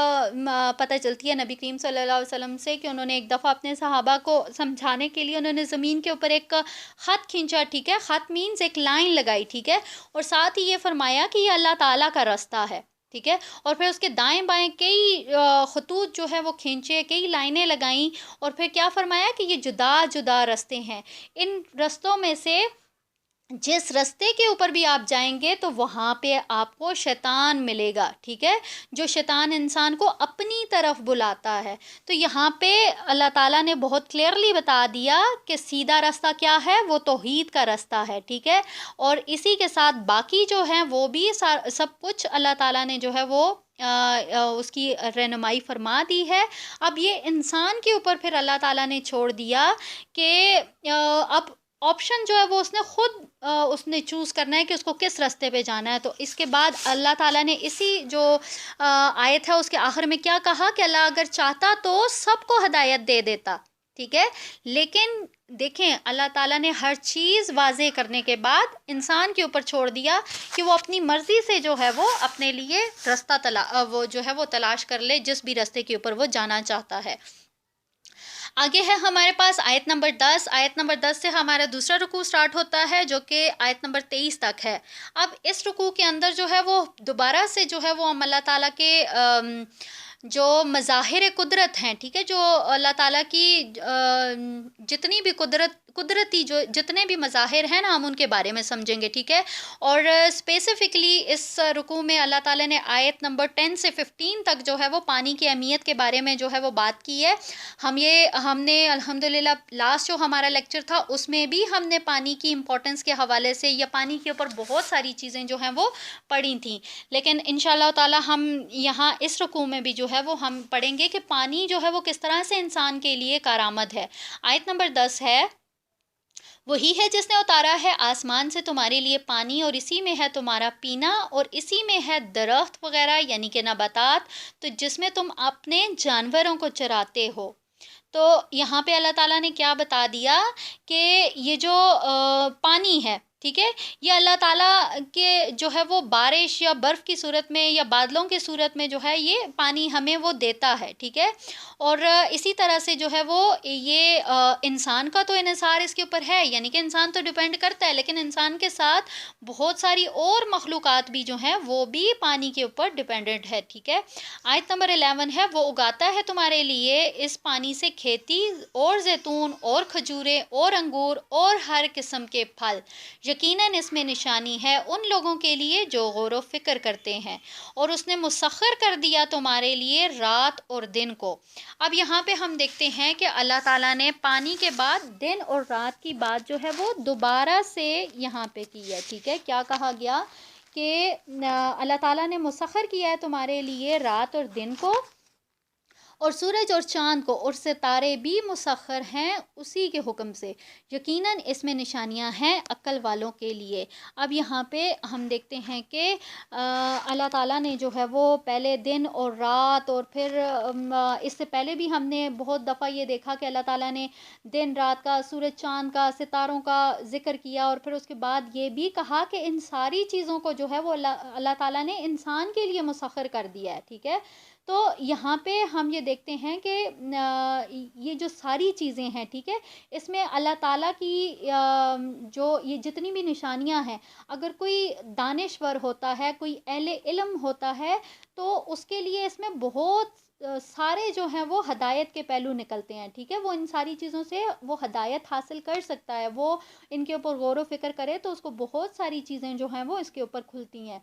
پتہ چلتی ہے نبی کریم صلی اللہ علیہ وسلم سے کہ انہوں نے ایک دفعہ اپنے صحابہ کو سمجھانے کے لیے انہوں نے زمین کے اوپر ایک خط کھینچا. ٹھیک ہے، خط مینز ایک لائن لگائی. ٹھیک ہے، اور ساتھ ہی یہ فرمایا کہ یہ اللہ تعالیٰ کا راستہ ہے. ٹھیک ہے، اور پھر اس کے دائیں بائیں کئی خطوط جو ہے وہ کھینچے، کئی لائنیں لگائیں، اور پھر کیا فرمایا کہ یہ جدا جدا راستے ہیں. ان رستوں میں سے جس راستے کے اوپر بھی آپ جائیں گے تو وہاں پہ آپ کو شیطان ملے گا. ٹھیک ہے، جو شیطان انسان کو اپنی طرف بلاتا ہے. تو یہاں پہ اللہ تعالیٰ نے بہت کلیئرلی بتا دیا کہ سیدھا راستہ کیا ہے، وہ توحید کا راستہ ہے. ٹھیک ہے، اور اسی کے ساتھ باقی جو ہیں وہ بھی سب کچھ اللہ تعالیٰ نے جو ہے وہ اس کی رہنمائی فرما دی ہے. اب یہ انسان کے اوپر پھر اللہ تعالیٰ نے چھوڑ دیا کہ اب آپشن جو ہے وہ اس نے خود اس نے چوز کرنا ہے کہ اس کو کس راستے پہ جانا ہے. تو اس کے بعد اللہ تعالیٰ نے اسی جو آیت ہے اس کے آخر میں کیا کہا کہ اللہ اگر چاہتا تو سب کو ہدایت دے دیتا. ٹھیک ہے، لیکن دیکھیں اللہ تعالیٰ نے ہر چیز واضح کرنے کے بعد انسان کے اوپر چھوڑ دیا کہ وہ اپنی مرضی سے جو ہے وہ اپنے لیے راستہ وہ جو ہے وہ تلاش کر لے جس بھی راستے کے اوپر وہ جانا چاہتا ہے. آگے ہے ہمارے پاس آیت نمبر 10. آیت نمبر 10 سے ہمارا دوسرا رکوع سٹارٹ ہوتا ہے جو کہ آیت نمبر 23 تک ہے. اب اس رکوع کے اندر جو ہے وہ دوبارہ سے جو ہے وہ ہم اللہ تعالیٰ کے جو مظاہر قدرت ہیں، ٹھیک ہے، جو اللہ تعالیٰ کی جتنی بھی قدرتی جو جتنے بھی مظاہر ہیں نا ہم ان کے بارے میں سمجھیں گے. ٹھیک ہے، اور اسپیسیفکلی اس رکوع میں اللہ تعالیٰ نے آیت نمبر 10 سے 15 تک جو ہے وہ پانی کی اہمیت کے بارے میں جو ہے وہ بات کی ہے. ہم نے الحمدللہ لاسٹ جو ہمارا لیکچر تھا اس میں بھی ہم نے پانی کی امپورٹنس کے حوالے سے یا پانی کے اوپر بہت ساری چیزیں جو ہیں وہ پڑھی تھیں. لیکن انشاءاللہ تعالی ہم یہاں اس رکوع میں بھی جو ہے وہ ہم پڑھیں گے کہ پانی جو ہے وہ کس طرح سے انسان کے لیے کارآمد ہے. آیت نمبر 10 ہے، وہی ہے جس نے اتارا ہے آسمان سے تمہارے لیے پانی اور اسی میں ہے تمہارا پینا اور اسی میں ہے درخت وغیرہ یعنی کہ نباتات تو جس میں تم اپنے جانوروں کو چراتے ہو. تو یہاں پہ اللہ تعالیٰ نے کیا بتا دیا کہ یہ جو پانی ہے، ٹھیک ہے، یہ اللہ تعالیٰ کے جو ہے وہ بارش یا برف کی صورت میں یا بادلوں کی صورت میں جو ہے یہ پانی ہمیں وہ دیتا ہے، ٹھیک ہے۔ اور اسی طرح سے جو ہے وہ یہ انسان کا تو انحصار اس کے اوپر ہے، یعنی کہ انسان تو ڈیپینڈ کرتا ہے، لیکن انسان کے ساتھ بہت ساری اور مخلوقات بھی جو ہیں وہ بھی پانی کے اوپر ڈیپینڈنٹ ہے، ٹھیک ہے۔ آیت نمبر 11 ہے، وہ اگاتا ہے تمہارے لیے اس پانی سے کھیتی اور زیتون اور کھجورے اور انگور اور ہر قسم کے پھل، یقیناً اس میں نشانی ہے ان لوگوں کے لیے جو غور و فکر کرتے ہیں، اور اس نے مسخر کر دیا تمہارے لیے رات اور دن کو۔ اب یہاں پہ ہم دیکھتے ہیں کہ اللہ تعالیٰ نے پانی کے بعد دن اور رات کی بات جو ہے وہ دوبارہ سے یہاں پہ کی ہے، ٹھیک ہے۔ کیا کہا گیا کہ اللہ تعالیٰ نے مسخر کیا ہے تمہارے لیے رات اور دن کو، اور سورج اور چاند کو، اور ستارے بھی مسخر ہیں اسی کے حکم سے، یقیناً اس میں نشانیاں ہیں عقل والوں کے لیے۔ اب یہاں پہ ہم دیکھتے ہیں کہ اللہ تعالیٰ نے جو ہے وہ پہلے دن اور رات، اور پھر اس سے پہلے بھی ہم نے بہت دفعہ یہ دیکھا کہ اللہ تعالیٰ نے دن رات کا، سورج چاند کا، ستاروں کا ذکر کیا، اور پھر اس کے بعد یہ بھی کہا کہ ان ساری چیزوں کو جو ہے وہ اللہ تعالیٰ نے انسان کے لیے مسخر کر دیا ہے، ٹھیک ہے۔ تو یہاں پہ ہم یہ دیکھتے ہیں کہ یہ جو ساری چیزیں ہیں، ٹھیک ہے، اس میں اللہ تعالیٰ کی جو یہ جتنی بھی نشانیاں ہیں، اگر کوئی دانشور ہوتا ہے، کوئی اہل علم ہوتا ہے، تو اس کے لیے اس میں بہت سارے جو ہیں وہ ہدایت کے پہلو نکلتے ہیں، ٹھیک ہے۔ وہ ان ساری چیزوں سے وہ ہدایت حاصل کر سکتا ہے، وہ ان کے اوپر غور و فکر کرے تو اس کو بہت ساری چیزیں جو ہیں وہ اس کے اوپر کھلتی ہیں۔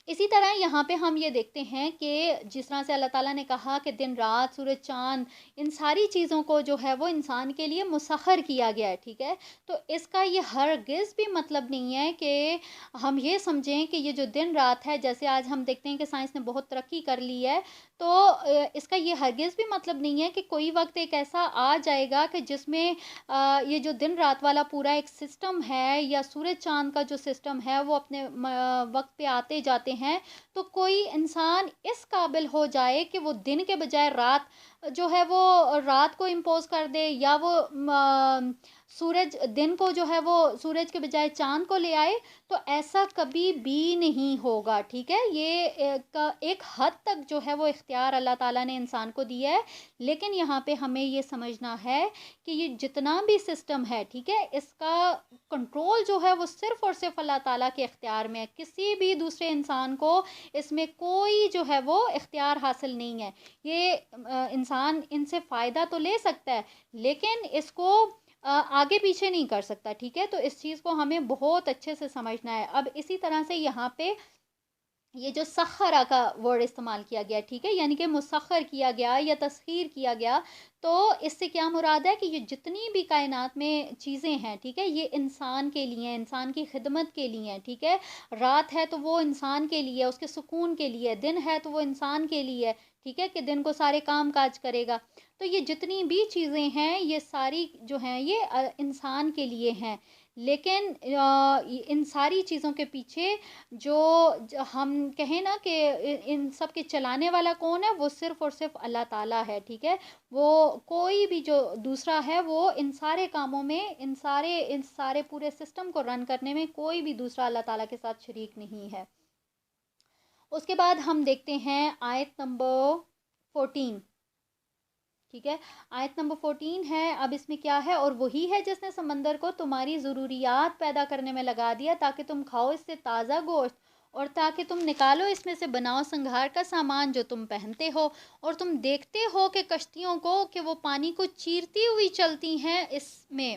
اسی طرح یہاں پہ ہم یہ دیکھتے ہیں کہ جس طرح سے اللہ تعالیٰ نے کہا کہ دن رات، سورج چاند، ان ساری چیزوں کو جو ہے وہ انسان کے لیے مسخر کیا گیا ہے، ٹھیک ہے۔ تو اس کا یہ ہرگز بھی مطلب نہیں ہے کہ ہم یہ سمجھیں کہ یہ جو دن رات ہے، جیسے آج ہم دیکھتے ہیں کہ سائنس نے بہت ترقی کر لی ہے، تو اس کا یہ ہرگز بھی مطلب نہیں ہے کہ کوئی وقت ایک ایسا آ جائے گا کہ جس میں یہ جو دن رات والا پورا ایک سسٹم ہے، یا سورج چاند کا جو سسٹم ہے وہ اپنے وقت پہ آتے جاتے ہیں، تو کوئی انسان اس قابل ہو جائے کہ وہ دن کے بجائے رات جو ہے وہ رات کو امپوز کر دے، یا وہ سورج دن کو جو ہے وہ سورج کے بجائے چاند کو لے آئے، تو ایسا کبھی بھی نہیں ہوگا، ٹھیک ہے۔ یہ ایک حد تک جو ہے وہ اختیار اللہ تعالیٰ نے انسان کو دیا ہے، لیکن یہاں پہ ہمیں یہ سمجھنا ہے کہ یہ جتنا بھی سسٹم ہے، ٹھیک ہے، اس کا کنٹرول جو ہے وہ صرف اور صرف اللہ تعالیٰ کے اختیار میں ہے، کسی بھی دوسرے انسان کو اس میں کوئی جو ہے وہ اختیار حاصل نہیں ہے۔ یہ انسان ان سے فائدہ تو لے سکتا ہے، لیکن اس کو آگے پیچھے نہیں کر سکتا، ٹھیک ہے۔ تو اس چیز کو ہمیں بہت اچھے سے سمجھنا ہے۔ اب اسی طرح سے یہاں پہ یہ جو سخرا کا ورڈ استعمال کیا گیا، ٹھیک ہے، یعنی کہ مسخر کیا گیا یا تسخیر کیا گیا، تو اس سے کیا مراد ہے کہ یہ جتنی بھی کائنات میں چیزیں ہیں، ٹھیک ہے، یہ انسان کے لیے ہیں، انسان کی خدمت کے لیے ہیں، ٹھیک ہے۔ رات ہے تو وہ انسان کے لیے، اس کے سکون کے لیے، دن ہے تو وہ انسان کے لیے، ٹھیک ہے، کہ دن کو سارے کام کاج کرے گا۔ تو یہ جتنی بھی چیزیں ہیں یہ ساری جو ہیں یہ انسان کے لیے ہیں، لیکن ان ساری چیزوں کے پیچھے جو ہم کہیں نا کہ ان سب کے چلانے والا کون ہے، وہ صرف اور صرف اللہ تعالیٰ ہے، ٹھیک ہے۔ وہ کوئی بھی جو دوسرا ہے وہ ان سارے کاموں میں، ان سارے پورے سسٹم کو رن کرنے میں کوئی بھی دوسرا اللہ تعالیٰ کے ساتھ شریک نہیں ہے۔ اس کے بعد ہم دیکھتے ہیں آیت نمبر 14، ٹھیک ہے۔ آیت نمبر 14 ہے، اب اس میں کیا ہے، اور وہی ہے جس نے سمندر کو تمہاری ضروریات پیدا کرنے میں لگا دیا تاکہ تم کھاؤ اس سے تازہ گوشت، اور تاکہ تم نکالو اس میں سے بناؤ سنگھار کا سامان جو تم پہنتے ہو، اور تم دیکھتے ہو کہ کشتیوں کو کہ وہ پانی کو چیرتی ہوئی چلتی ہیں اس میں،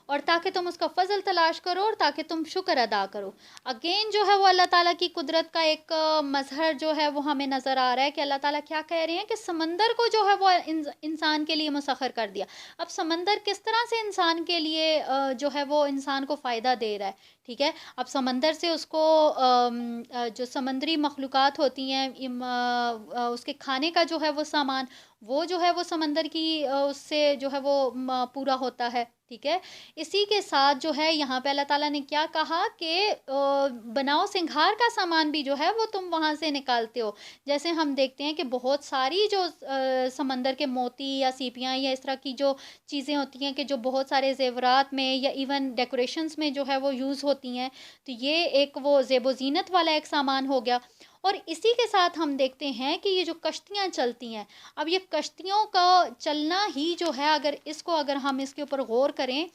اور تاکہ تم اس کا فضل تلاش کرو، اور تاکہ تم شکر ادا کرو۔ اگین جو ہے وہ اللہ تعالیٰ کی قدرت کا ایک مظہر جو ہے وہ ہمیں نظر آ رہا ہے کہ اللہ تعالیٰ کیا کہہ رہے ہیں کہ سمندر کو جو ہے وہ انسان کے لیے مسخر کر دیا۔ اب سمندر کس طرح سے انسان کے لیے جو ہے وہ انسان کو فائدہ دے رہا ہے، ٹھیک ہے۔ اب سمندر سے اس کو جو سمندری مخلوقات ہوتی ہیں، اس کے کھانے کا جو ہے وہ سامان، وہ جو ہے وہ سمندر کی اس سے جو ہے وہ پورا ہوتا ہے، ٹھیک ہے۔ اسی کے ساتھ جو ہے یہاں پہ اللہ تعالیٰ نے کیا کہا کہ بناؤ سنگھار کا سامان بھی جو ہے وہ تم وہاں سے نکالتے ہو۔ جیسے ہم دیکھتے ہیں کہ بہت ساری جو سمندر کے موتی یا سیپیاں یا اس طرح کی جو چیزیں ہوتی ہیں کہ جو بہت سارے زیورات میں یا ایون ڈیکوریشنز میں جو ہے وہ یوز ہوتی ہیں، تو یہ ایک وہ زیب و زینت والا ایک سامان ہو گیا۔ اور اسی کے ساتھ ہم دیکھتے ہیں کہ یہ جو کشتیاں چلتی ہیں، اب یہ کشتیوں کا چلنا ہی جو ہے، اگر ہم اس کے اوپر غور کریں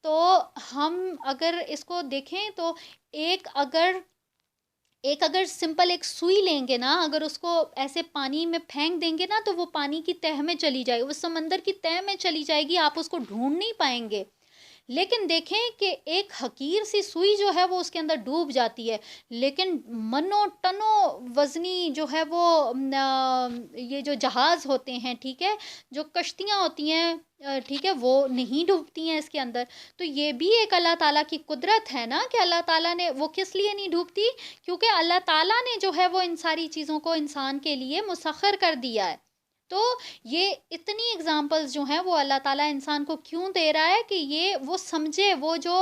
تو ہم اگر اس کو دیکھیں تو ایک اگر سمپل ایک سوئی لیں گے نا، اگر اس کو ایسے پانی میں پھینک دیں گے نا تو وہ پانی کی تہہ میں چلی جائے گی، وہ سمندر کی تہہ میں چلی جائے گی، آپ اس کو ڈھونڈ نہیں پائیں گے۔ لیکن دیکھیں کہ ایک حقیر سی سوئی جو ہے وہ اس کے اندر ڈوب جاتی ہے، لیکن منوں ٹنوں وزنی جو ہے وہ یہ جو جہاز ہوتے ہیں، ٹھیک ہے، جو کشتیاں ہوتی ہیں، ٹھیک ہے، وہ نہیں ڈوبتی ہیں اس کے اندر۔ تو یہ بھی ایک اللہ تعالیٰ کی قدرت ہے نا، کہ اللہ تعالیٰ نے وہ کس لیے نہیں ڈوبتی؟ کیونکہ اللہ تعالیٰ نے جو ہے وہ ان ساری چیزوں کو انسان کے لیے مسخر کر دیا ہے۔ تو یہ اتنی اگزامپلز جو ہیں وہ اللہ تعالیٰ انسان کو کیوں دے رہا ہے کہ یہ وہ سمجھے، وہ جو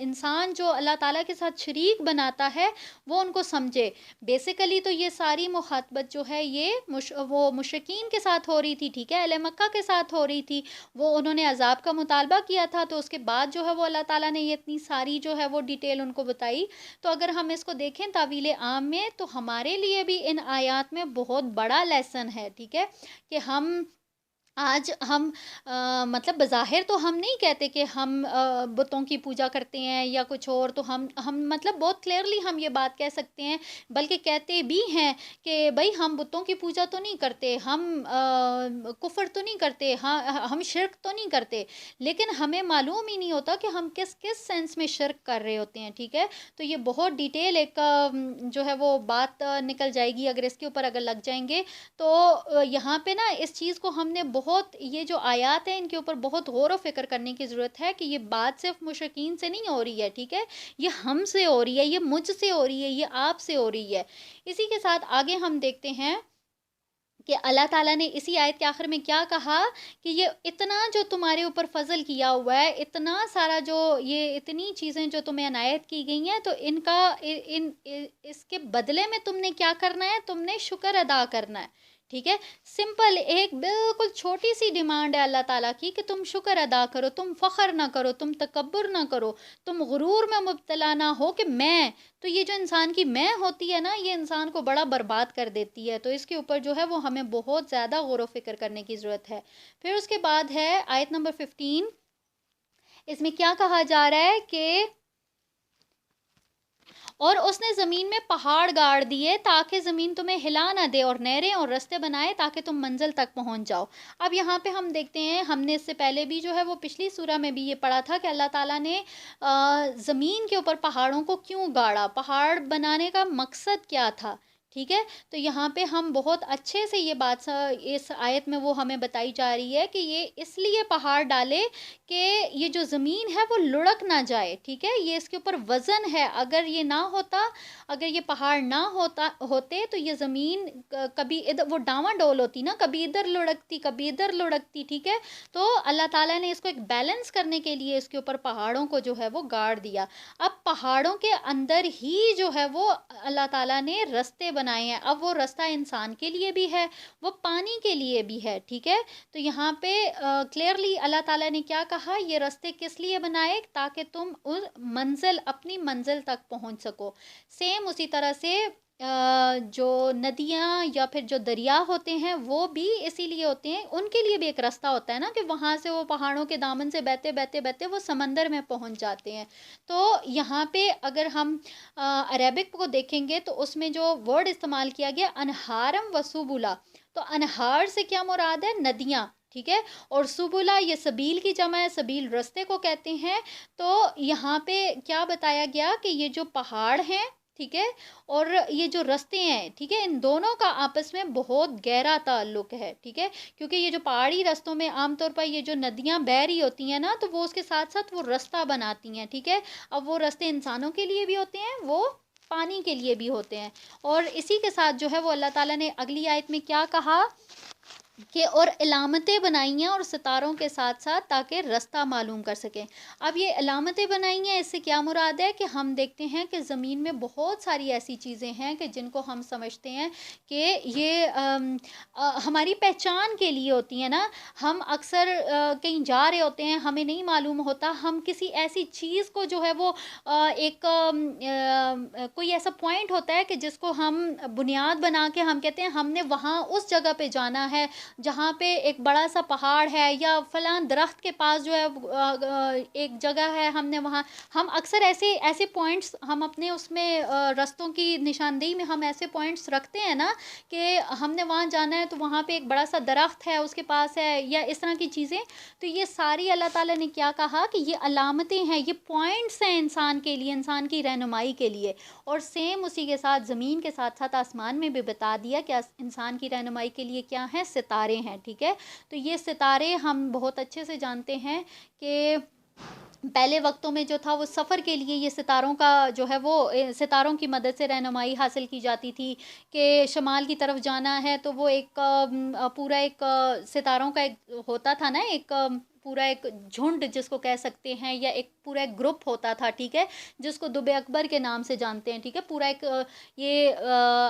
انسان جو اللہ تعالیٰ کے ساتھ شریک بناتا ہے وہ ان کو سمجھے۔ بیسیکلی تو یہ ساری مخاطبت جو ہے یہ وہ مشرکین کے ساتھ ہو رہی تھی، ٹھیک ہے، اہل مکہ کے ساتھ ہو رہی تھی، وہ انہوں نے عذاب کا مطالبہ کیا تھا، تو اس کے بعد جو ہے وہ اللہ تعالیٰ نے یہ اتنی ساری جو ہے وہ ڈیٹیل ان کو بتائی۔ تو اگر ہم اس کو دیکھیں تعویل عام میں تو ہمارے لیے بھی ان آیات میں بہت بڑا لیسن ہے، ٹھیک ہے، کہ آج ہم مطلب بظاہر تو ہم نہیں کہتے کہ ہم بتوں کی پوجا کرتے ہیں یا کچھ اور، تو ہم مطلب بہت کلیئرلی ہم یہ بات کہہ سکتے ہیں، بلکہ کہتے بھی ہیں کہ بھائی ہم بتوں کی پوجا تو نہیں کرتے، ہم کفر تو نہیں کرتے، ہم شرک تو نہیں کرتے، لیکن ہمیں معلوم ہی نہیں ہوتا کہ ہم کس سینس میں شرک کر رہے ہوتے ہیں، ٹھیک ہے۔ تو یہ بہت ڈیٹیل ایک جو ہے وہ بات نکل جائے گی اگر اس کے اوپر لگ جائیں گے تو یہاں پہ نا اس چیز کو ہم نے بہت، یہ جو آیات ہیں ان کے اوپر بہت غور و فکر کرنے کی ضرورت ہے کہ یہ بات صرف مشرکین سے نہیں ہو رہی ہے، ٹھیک ہے، یہ ہم سے ہو رہی ہے، یہ مجھ سے ہو رہی ہے، یہ آپ سے ہو رہی ہے۔ اسی کے ساتھ آگے ہم دیکھتے ہیں کہ اللہ تعالیٰ نے اسی آیت کے آخر میں کیا کہا کہ یہ اتنا جو تمہارے اوپر فضل کیا ہوا ہے، اتنا سارا جو یہ اتنی چیزیں جو تمہیں عنایت کی گئی ہیں، تو اس کے بدلے میں تم نے کیا کرنا ہے؟ تم نے شکر ادا کرنا ہے، ٹھیک ہے۔ سمپل ایک بالکل چھوٹی سی ڈیمانڈ ہے اللہ تعالیٰ کی کہ تم شکر ادا کرو، تم فخر نہ کرو، تم تکبر نہ کرو، تم غرور میں مبتلا نہ ہو کہ میں، تو یہ جو انسان کی میں ہوتی ہے نا، یہ انسان کو بڑا برباد کر دیتی ہے، تو اس کے اوپر جو ہے وہ ہمیں بہت زیادہ غور و فکر کرنے کی ضرورت ہے۔ پھر اس کے بعد ہے آیت نمبر 15، اس میں کیا کہا جا رہا ہے کہ اور اس نے زمین میں پہاڑ گاڑ دیے تاکہ زمین تمہیں ہلا نہ دے، اور نہریں اور رستے بنائے تاکہ تم منزل تک پہنچ جاؤ۔ اب یہاں پہ ہم دیکھتے ہیں، ہم نے اس سے پہلے بھی جو ہے وہ پچھلی سورہ میں بھی یہ پڑھا تھا کہ اللہ تعالیٰ نے زمین کے اوپر پہاڑوں کو کیوں گاڑا، پہاڑ بنانے کا مقصد کیا تھا، ٹھیک ہے۔ تو یہاں پہ ہم بہت اچھے سے یہ بات اس آیت میں وہ ہمیں بتائی جا رہی ہے کہ یہ اس لیے پہاڑ ڈالے کہ یہ جو زمین ہے وہ لڑک نہ جائے، ٹھیک ہے، یہ اس کے اوپر وزن ہے، اگر یہ نہ ہوتا، اگر یہ پہاڑ نہ ہوتے تو یہ زمین کبھی ادھر وہ ڈاواں ڈول ہوتی نا، کبھی ادھر لڑکتی کبھی ادھر لڑکتی، ٹھیک ہے۔ تو اللہ تعالیٰ نے اس کو ایک بیلنس کرنے کے لیے اس کے اوپر پہاڑوں کو جو ہے وہ گاڑ دیا۔ اب پہاڑوں کے اندر ہی جو ہے وہ اللہ تعالیٰ نے رستے بنائے ہیں، اب وہ رستہ انسان کے لیے بھی ہے، وہ پانی کے لیے بھی ہے، ٹھیک ہے۔ تو یہاں پہ کلیئرلی اللہ تعالیٰ نے کیا کہا، یہ رستے کس لیے بنائے؟ تاکہ تم اس اپنی منزل تک پہنچ سکو۔ سیم اسی طرح سے جو ندیاں یا پھر جو دریا ہوتے ہیں وہ بھی اسی لیے ہوتے ہیں، ان کے لیے بھی ایک راستہ ہوتا ہے نا، کہ وہاں سے وہ پہاڑوں کے دامن سے بہتے بہتے بہتے وہ سمندر میں پہنچ جاتے ہیں۔ تو یہاں پہ اگر ہم عربک کو دیکھیں گے تو اس میں جو ورڈ استعمال کیا گیا انہارم و سبلا، تو انہار سے کیا مراد ہے؟ ندیاں، ٹھیک ہے، اور سبلا یہ سبیل کی جمع ہے، سبیل رستے کو کہتے ہیں۔ تو یہاں پہ کیا بتایا گیا کہ یہ جو پہاڑ ہیں، ٹھیک ہے، اور یہ جو رستے ہیں، ٹھیک ہے، ان دونوں کا آپس میں بہت گہرا تعلق ہے، ٹھیک ہے، کیونکہ یہ جو پہاڑی رستوں میں عام طور پر یہ جو ندیاں بہہ رہی ہوتی ہیں نا، تو وہ اس کے ساتھ ساتھ وہ رستہ بناتی ہیں، ٹھیک ہے۔ اب وہ رستے انسانوں کے لیے بھی ہوتے ہیں، وہ پانی کے لیے بھی ہوتے ہیں۔ اور اسی کے ساتھ جو ہے وہ اللہ تعالیٰ نے اگلی آیت میں کیا کہا کہ اور علامتیں بنائی ہیں اور ستاروں کے ساتھ ساتھ تاکہ رستہ معلوم کر سکیں۔ اب یہ علامتیں بنائی ہیں، اس سے کیا مراد ہے کہ ہم دیکھتے ہیں کہ زمین میں بہت ساری ایسی چیزیں ہیں کہ جن کو ہم سمجھتے ہیں کہ یہ ہماری پہچان کے لیے ہوتی ہیں نا۔ ہم اکثر کہیں جا رہے ہوتے ہیں، ہمیں نہیں معلوم ہوتا، ہم کسی ایسی چیز کو جو ہے وہ ایک کوئی ایسا پوائنٹ ہوتا ہے کہ جس کو ہم بنیاد بنا کے ہم کہتے ہیں ہم نے وہاں اس جگہ پہ جانا ہے جہاں پہ ایک بڑا سا پہاڑ ہے یا فلاں درخت کے پاس جو ہے ایک جگہ ہے، ہم نے وہاں، ہم اکثر ایسے ایسے پوائنٹس ہم اپنے اس میں رستوں کی نشاندہی میں ہم ایسے پوائنٹس رکھتے ہیں نا کہ ہم نے وہاں جانا ہے تو وہاں پہ ایک بڑا سا درخت ہے اس کے پاس ہے یا اس طرح کی چیزیں۔ تو یہ ساری اللہ تعالیٰ نے کیا کہا کہ یہ علامتیں ہیں، یہ پوائنٹس ہیں انسان کے لیے، انسان کی رہنمائی کے لیے۔ اور سیم اسی کے ساتھ زمین کے ساتھ ساتھ آسمان میں بھی بتا دیا کہ انسان کی رہنمائی کے لیے کیا ہیں، ستارے ہیں، ٹھیک ہے۔ تو یہ ستارے ہم بہت اچھے سے جانتے ہیں کہ پہلے وقتوں میں جو تھا وہ سفر کے لیے یہ ستاروں کا جو ہے وہ ستاروں کی مدد سے رہنمائی حاصل کی جاتی تھی کہ شمال کی طرف جانا ہے تو وہ ایک پورا ایک ستاروں کا ایک ہوتا تھا نا، ایک پورا ایک جھنڈ جس کو کہہ سکتے ہیں، یا ایک پورا ایک گروپ ہوتا تھا، ٹھیک ہے، جس کو دب اکبر کے نام سے جانتے ہیں، ٹھیک ہے، پورا ایک یہ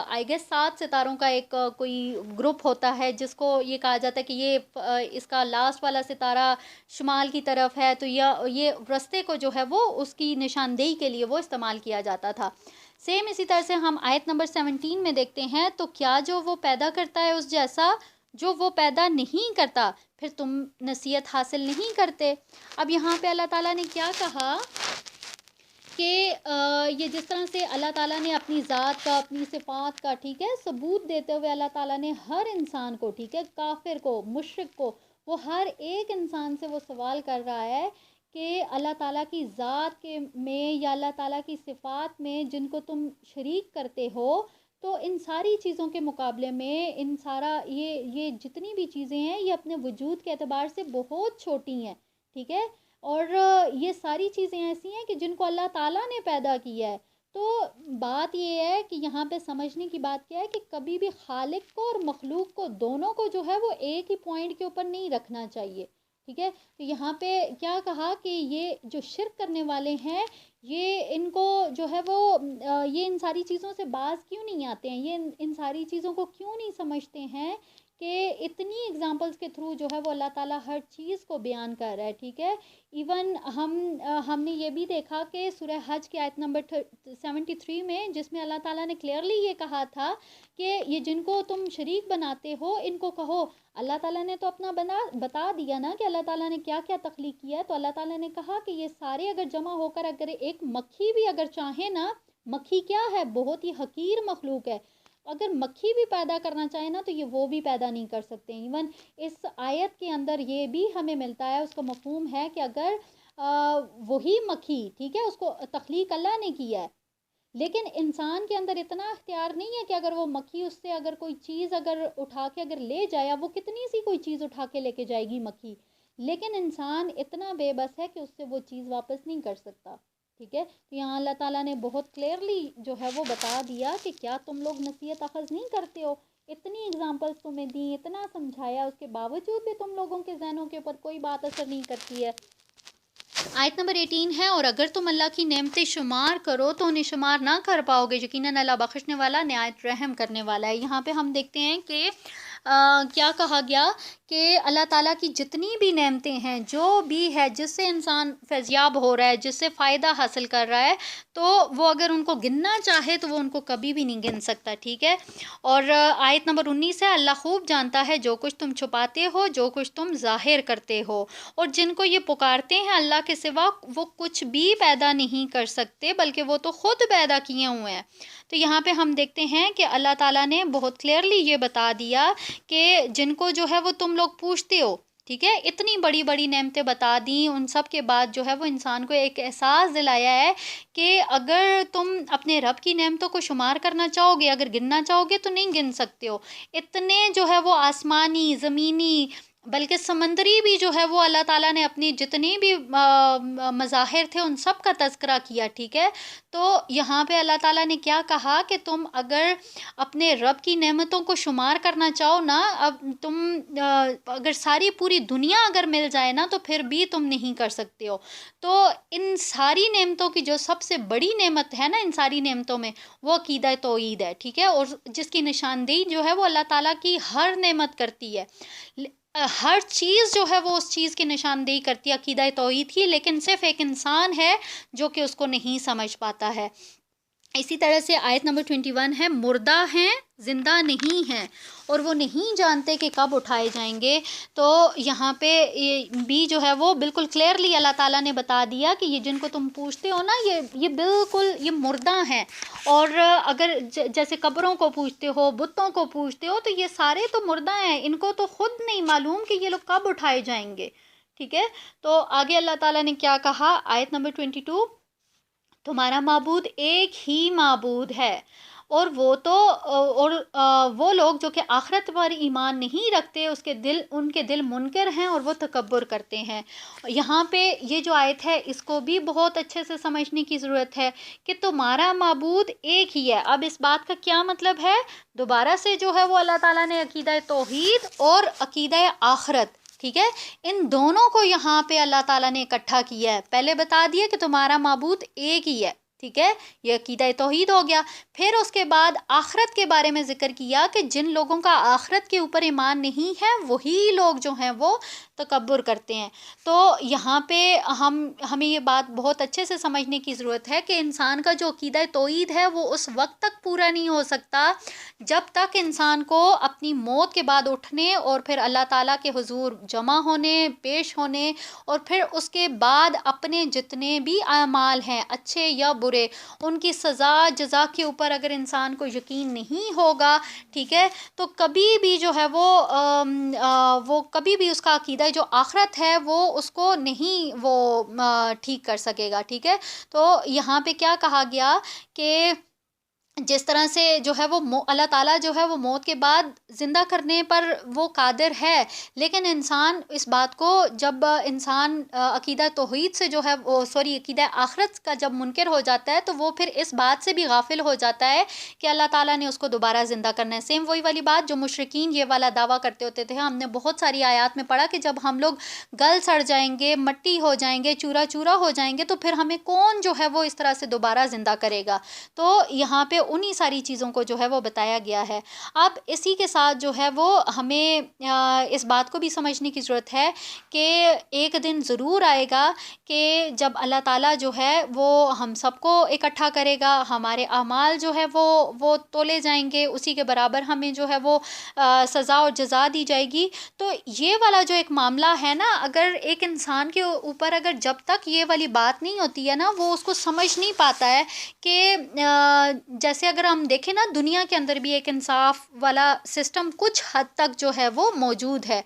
آئی گیس 7 ستاروں کا ایک کوئی گروپ ہوتا ہے جس کو یہ کہا جاتا ہے کہ یہ اس کا لاسٹ والا ستارہ شمال کی طرف ہے، تو یہ رستے کو جو ہے وہ اس کی نشاندہی کے لیے وہ استعمال کیا جاتا تھا۔ سیم اسی طرح سے ہم آیت نمبر 17 میں دیکھتے ہیں، تو کیا جو وہ پیدا کرتا ہے اس جیسا جو وہ پیدا نہیں کرتا، پھر تم نصیحت حاصل نہیں کرتے۔ اب یہاں پہ اللہ تعالیٰ نے کیا کہا کہ یہ جس طرح سے اللہ تعالیٰ نے اپنی ذات کا، اپنی صفات کا، ٹھیک ہے، ثبوت دیتے ہوئے اللہ تعالیٰ نے ہر انسان کو، ٹھیک ہے، کافر کو، مشرک کو، وہ ہر ایک انسان سے وہ سوال کر رہا ہے کہ اللہ تعالیٰ کی ذات کے میں یا اللہ تعالیٰ کی صفات میں جن کو تم شریک کرتے ہو، تو ان ساری چیزوں کے مقابلے میں ان سارا یہ جتنی بھی چیزیں ہیں یہ اپنے وجود کے اعتبار سے بہت چھوٹی ہیں، ٹھیک ہے، اور یہ ساری چیزیں ایسی ہیں کہ جن کو اللہ تعالیٰ نے پیدا کیا ہے۔ تو بات یہ ہے کہ یہاں پہ سمجھنے کی بات کیا ہے کہ کبھی بھی خالق کو اور مخلوق کو دونوں کو جو ہے وہ ایک ہی پوائنٹ کے اوپر نہیں رکھنا چاہیے، ٹھیک ہے۔ تو یہاں پہ کیا کہا کہ یہ جو شرک کرنے والے ہیں، یہ ان کو جو ہے وہ یہ ان ساری چیزوں سے باز کیوں نہیں آتے ہیں، یہ ان ساری چیزوں کو کیوں نہیں سمجھتے ہیں کہ اتنی اگزامپلس کے تھرو جو ہے وہ اللہ تعالیٰ ہر چیز کو بیان کر رہا ہے، ٹھیک ہے۔ ایون ہم نے یہ بھی دیکھا کہ سورہ حج کی آیت نمبر 73 میں، جس میں اللہ تعالیٰ نے کلیئرلی یہ کہا تھا کہ یہ جن کو تم شریک بناتے ہو ان کو کہو، اللہ تعالیٰ نے تو اپنا بتا دیا نا کہ اللہ تعالیٰ نے کیا کیا تخلیق کیا ہے، تو اللہ تعالیٰ نے کہا کہ یہ سارے اگر جمع ہو کر اگر ایک مکھی بھی اگر چاہے نا، مکھی کیا ہے، بہت ہی حقیر مخلوق ہے، اگر مکھی بھی پیدا کرنا چاہے نا تو یہ وہ بھی پیدا نہیں کر سکتے۔ ایون اس آیت کے اندر یہ بھی ہمیں ملتا ہے، اس کا مفہوم ہے کہ اگر وہی مکھی، ٹھیک ہے، اس کو تخلیق اللہ نے کیا ہے، لیکن انسان کے اندر اتنا اختیار نہیں ہے کہ اگر وہ مکھی اس سے اگر کوئی چیز اگر اٹھا کے اگر لے جائے، وہ کتنی سی کوئی چیز اٹھا کے لے کے جائے گی مکھی، لیکن انسان اتنا بے بس ہے کہ اس سے وہ چیز واپس نہیں کر سکتا، ٹھیک ہے۔ تو یہاں اللہ تعالیٰ نے بہت کلیئرلی جو ہے وہ بتا دیا کہ کیا تم لوگ نصیحت اخذ نہیں کرتے ہو، اتنی اگزامپلس تمہیں دیں، اتنا سمجھایا، اس کے باوجود بھی تم لوگوں کے ذہنوں کے اوپر کوئی بات اثر نہیں کرتی ہے۔ آیت نمبر 18 ہے، اور اگر تم اللہ کی نعمتیں شمار کرو تو انہیں شمار نہ کر پاؤ گے، یقیناً اللہ بخشنے والا نہایت رحم کرنے والا ہے۔ یہاں پہ ہم دیکھتے ہیں کہ کیا کہا گیا کہ اللہ تعالیٰ کی جتنی بھی نعمتیں ہیں، جو بھی ہے، جس سے انسان فیضیاب ہو رہا ہے، جس سے فائدہ حاصل کر رہا ہے، تو وہ اگر ان کو گننا چاہے تو وہ ان کو کبھی بھی نہیں گن سکتا، ٹھیک ہے۔ اور آیت نمبر 19 ہے، اللہ خوب جانتا ہے جو کچھ تم چھپاتے ہو، جو کچھ تم ظاہر کرتے ہو، اور جن کو یہ پکارتے ہیں اللہ کے سوا وہ کچھ بھی پیدا نہیں کر سکتے بلکہ وہ تو خود پیدا کیے ہوئے ہیں۔ تو یہاں پہ ہم دیکھتے ہیں کہ اللہ تعالیٰ نے بہت کلیئرلی یہ بتا دیا کہ جن کو جو ہے وہ تم لوگ پوچھتے ہو، ٹھیک ہے، اتنی بڑی بڑی نعمتیں بتا دیں، ان سب کے بعد جو ہے وہ انسان کو ایک احساس دلایا ہے کہ اگر تم اپنے رب کی نعمتوں کو شمار کرنا چاہو گے، اگر گننا چاہو گے تو نہیں گن سکتے ہو، اتنے جو ہے وہ آسمانی، زمینی بلکہ سمندری بھی جو ہے وہ اللہ تعالیٰ نے اپنی جتنی بھی مظاہر تھے ان سب کا تذکرہ کیا، ٹھیک ہے. تو یہاں پہ اللہ تعالیٰ نے کیا کہا کہ تم اگر اپنے رب کی نعمتوں کو شمار کرنا چاہو نا، اب تم اگر ساری پوری دنیا اگر مل جائے نا تو پھر بھی تم نہیں کر سکتے ہو. تو ان ساری نعمتوں کی جو سب سے بڑی نعمت ہے نا ان ساری نعمتوں میں، وہ عقیدہ توحید ہے، ٹھیک ہے. اور جس کی نشاندہی جو ہے وہ اللہ تعالیٰ کی ہر نعمت کرتی ہے. ہر چیز جو ہے وہ اس چیز کی نشاندہی کرتی ہے عقیدہ توحید کی، لیکن صرف ایک انسان ہے جو کہ اس کو نہیں سمجھ پاتا ہے. اسی طرح سے آیت نمبر 21 ہے، مردہ ہیں زندہ نہیں ہیں اور وہ نہیں جانتے کہ کب اٹھائے جائیں گے. تو یہاں پہ بھی جو ہے وہ بالکل کلیئرلی اللہ تعالیٰ نے بتا دیا کہ یہ جن کو تم پوچھتے ہو نا یہ بالکل یہ مردہ ہیں. اور اگر جیسے قبروں کو پوچھتے ہو، بتوں کو پوچھتے ہو، تو یہ سارے تو مردہ ہیں، ان کو تو خود نہیں معلوم کہ یہ لوگ کب اٹھائے جائیں گے، ٹھیک ہے. تو آگے اللہ تعالیٰ نے کیا کہا آیت نمبر 22، تمہارا معبود ایک ہی معبود ہے اور وہ لوگ جو کہ آخرت پر ایمان نہیں رکھتے ان کے دل منکر ہیں اور وہ تکبر کرتے ہیں. یہاں پہ یہ جو آیت ہے اس کو بھی بہت اچھے سے سمجھنے کی ضرورت ہے کہ تمہارا معبود ایک ہی ہے. اب اس بات کا کیا مطلب ہے؟ دوبارہ سے جو ہے وہ اللہ تعالیٰ نے عقیدہ توحید اور عقیدہ آخرت، ٹھیک ہے، ان دونوں کو یہاں پہ اللہ تعالیٰ نے اکٹھا کیا ہے. پہلے بتا دیا کہ تمہارا معبود ایک ہی ہے، ٹھیک ہے، یہ عقیدہ توحید ہو گیا. پھر اس کے بعد آخرت کے بارے میں ذکر کیا کہ جن لوگوں کا آخرت کے اوپر ایمان نہیں ہے وہی لوگ جو ہیں وہ تکبر کرتے ہیں. تو یہاں پہ ہمیں یہ بات بہت اچھے سے سمجھنے کی ضرورت ہے کہ انسان کا جو عقیدہ توحید ہے وہ اس وقت تک پورا نہیں ہو سکتا جب تک انسان کو اپنی موت کے بعد اٹھنے اور پھر اللہ تعالیٰ کے حضور جمع ہونے، پیش ہونے، اور پھر اس کے بعد اپنے جتنے بھی اعمال ہیں اچھے یا برے ان کی سزا جزا کے اوپر اگر انسان کو یقین نہیں ہوگا، ٹھیک ہے، تو کبھی بھی جو ہے وہ کبھی بھی اس کا عقیدہ جو آخرت ہے وہ اس کو نہیں وہ ٹھیک کر سکے گا، ٹھیک ہے. تو یہاں پہ کیا کہا گیا کہ جس طرح سے جو ہے وہ اللہ تعالیٰ جو ہے وہ موت کے بعد زندہ کرنے پر وہ قادر ہے، لیکن انسان اس بات کو جب انسان عقیدہ توحید سے جو ہے عقیدہ آخرت کا جب منکر ہو جاتا ہے تو وہ پھر اس بات سے بھی غافل ہو جاتا ہے کہ اللہ تعالیٰ نے اس کو دوبارہ زندہ کرنا ہے. سیم وہی والی بات جو مشرکین یہ والا دعویٰ کرتے ہوتے تھے. ہم نے بہت ساری آیات میں پڑھا کہ جب ہم لوگ گل سڑ جائیں گے، مٹی ہو جائیں گے، چورا چورا ہو جائیں گے، تو پھر ہمیں کون جو ہے وہ اس طرح سے دوبارہ زندہ کرے گا. تو یہاں پہ انہی ساری چیزوں کو جو ہے وہ بتایا گیا ہے. اب اسی کے ساتھ جو ہے وہ ہمیں اس بات کو بھی سمجھنے کی ضرورت ہے کہ ایک دن ضرور آئے گا کہ جب اللہ تعالیٰ جو ہے وہ ہم سب کو اکٹھا کرے گا، ہمارے اعمال جو ہے وہ تولے جائیں گے، اسی کے برابر ہمیں جو ہے وہ سزا اور جزا دی جائے گی. تو یہ والا جو ایک معاملہ ہے نا، اگر ایک انسان کے اوپر اگر جب تک یہ والی بات نہیں ہوتی ہے نا وہ اس کو سمجھ نہیں پاتا ہے کہ جیسے اگر ہم دیکھیں نا دنیا کے اندر بھی ایک انصاف والا سسٹم کچھ حد تک جو ہے وہ موجود ہے،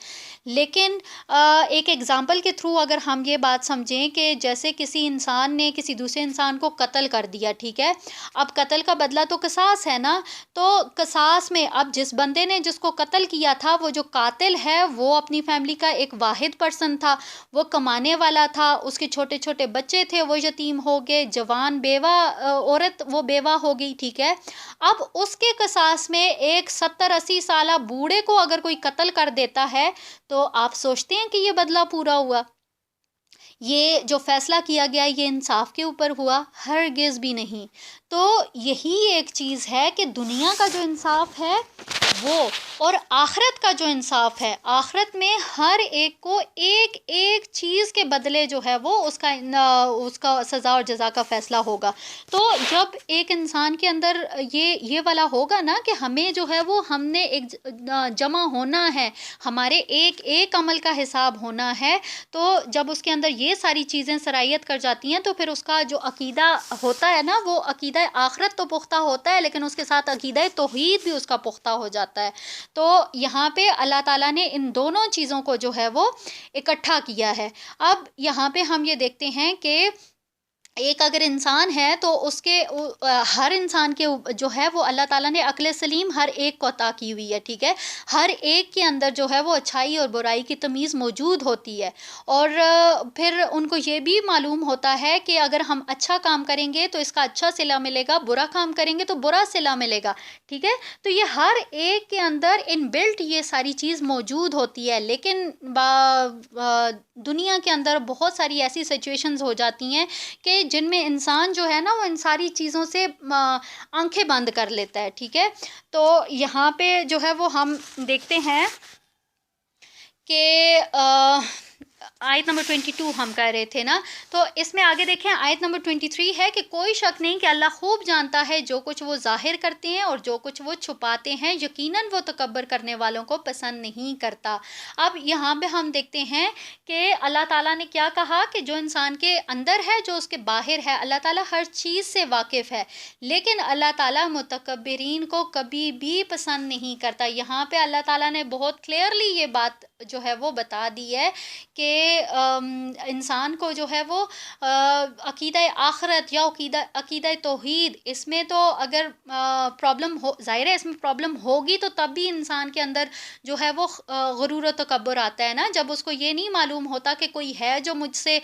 لیکن ایک ایگزامپل کے تھرو اگر ہم یہ بات سمجھیں کہ جیسے کسی انسان نے کسی دوسرے انسان کو قتل کر دیا، ٹھیک ہے، اب قتل کا بدلہ تو قصاص ہے نا، تو قصاص میں اب جس بندے نے جس کو قتل کیا تھا وہ جو قاتل ہے وہ اپنی فیملی کا ایک واحد پرسن تھا، وہ کمانے والا تھا، اس کے چھوٹے چھوٹے بچے تھے وہ یتیم ہو گئے، جوان بیوہ عورت وہ بیوہ ہو گئی، ٹھیک ہے. اب اس کے قصاص میں ایک 70-80 سالہ بوڑھے کو اگر کوئی قتل کر دیتا ہے تو آپ سوچتے ہیں کہ یہ بدلہ پورا ہوا؟ یہ جو فیصلہ کیا گیا یہ انصاف کے اوپر ہوا؟ ہرگز بھی نہیں. تو یہی ایک چیز ہے کہ دنیا کا جو انصاف ہے وہ اور آخرت کا جو انصاف ہے، آخرت میں ہر ایک کو ایک ایک چیز کے بدلے جو ہے وہ اس کا سزا اور جزا کا فیصلہ ہوگا. تو جب ایک انسان کے اندر یہ والا ہوگا نا کہ ہمیں جو ہے وہ ہم نے ایک جمع ہونا ہے، ہمارے ایک ایک عمل کا حساب ہونا ہے، تو جب اس کے اندر یہ ساری چیزیں سرایت کر جاتی ہیں تو پھر اس کا جو عقیدہ ہوتا ہے نا وہ عقیدہ آخرت تو پختہ ہوتا ہے لیکن اس کے ساتھ عقیدہ توحید بھی اس کا پختہ ہو جاتا ہے. تو یہاں پہ اللہ تعالیٰ نے ان دونوں چیزوں کو جو ہے وہ اکٹھا کیا ہے. اب یہاں پہ ہم یہ دیکھتے ہیں کہ ایک اگر انسان ہے تو اس کے ہر انسان کے جو ہے وہ اللہ تعالیٰ نے عقل سلیم ہر ایک کو عطا کی ہوئی ہے، ٹھیک ہے، ہر ایک کے اندر جو ہے وہ اچھائی اور برائی کی تمیز موجود ہوتی ہے، اور پھر ان کو یہ بھی معلوم ہوتا ہے کہ اگر ہم اچھا کام کریں گے تو اس کا اچھا صلہ ملے گا، برا کام کریں گے تو برا صلہ ملے گا، ٹھیک ہے، تو یہ ہر ایک کے اندر ان بلٹ یہ ساری چیز موجود ہوتی ہے، لیکن دنیا کے اندر بہت ساری ایسی سچویشنز ہو جاتی ہیں کہ جن میں انسان جو ہے نا وہ ان ساری چیزوں سے آنکھیں بند کر لیتا ہے، ٹھیک ہے، تو یہاں پہ جو ہے وہ ہم دیکھتے ہیں کہ آیت نمبر 22 ہم کہہ رہے تھے نا، تو اس میں آگے دیکھیں آیت نمبر 23 ہے کہ کوئی شک نہیں کہ اللہ خوب جانتا ہے جو کچھ وہ ظاہر کرتے ہیں اور جو کچھ وہ چھپاتے ہیں، یقیناً وہ تکبر کرنے والوں کو پسند نہیں کرتا۔ اب یہاں پہ ہم دیکھتے ہیں کہ اللہ تعالیٰ نے کیا کہا کہ جو انسان کے اندر ہے جو اس کے باہر ہے، اللہ تعالیٰ ہر چیز سے واقف ہے، لیکن اللہ تعالیٰ متکبرین کو کبھی بھی پسند نہیں کرتا۔ یہاں پہ اللہ تعالیٰ نے بہت کلیئرلی یہ بات جو ہے وہ بتا دی ہے کہ انسان کو جو ہے وہ عقیدہ آخرت یا عقیدہ توحید، اس میں تو اگر پرابلم ہو، ظاہر ہے اس میں پرابلم ہوگی تو تب بھی انسان کے اندر جو ہے وہ غرور و تکبر آتا ہے نا، جب اس کو یہ نہیں معلوم ہوتا کہ کوئی ہے جو مجھ سے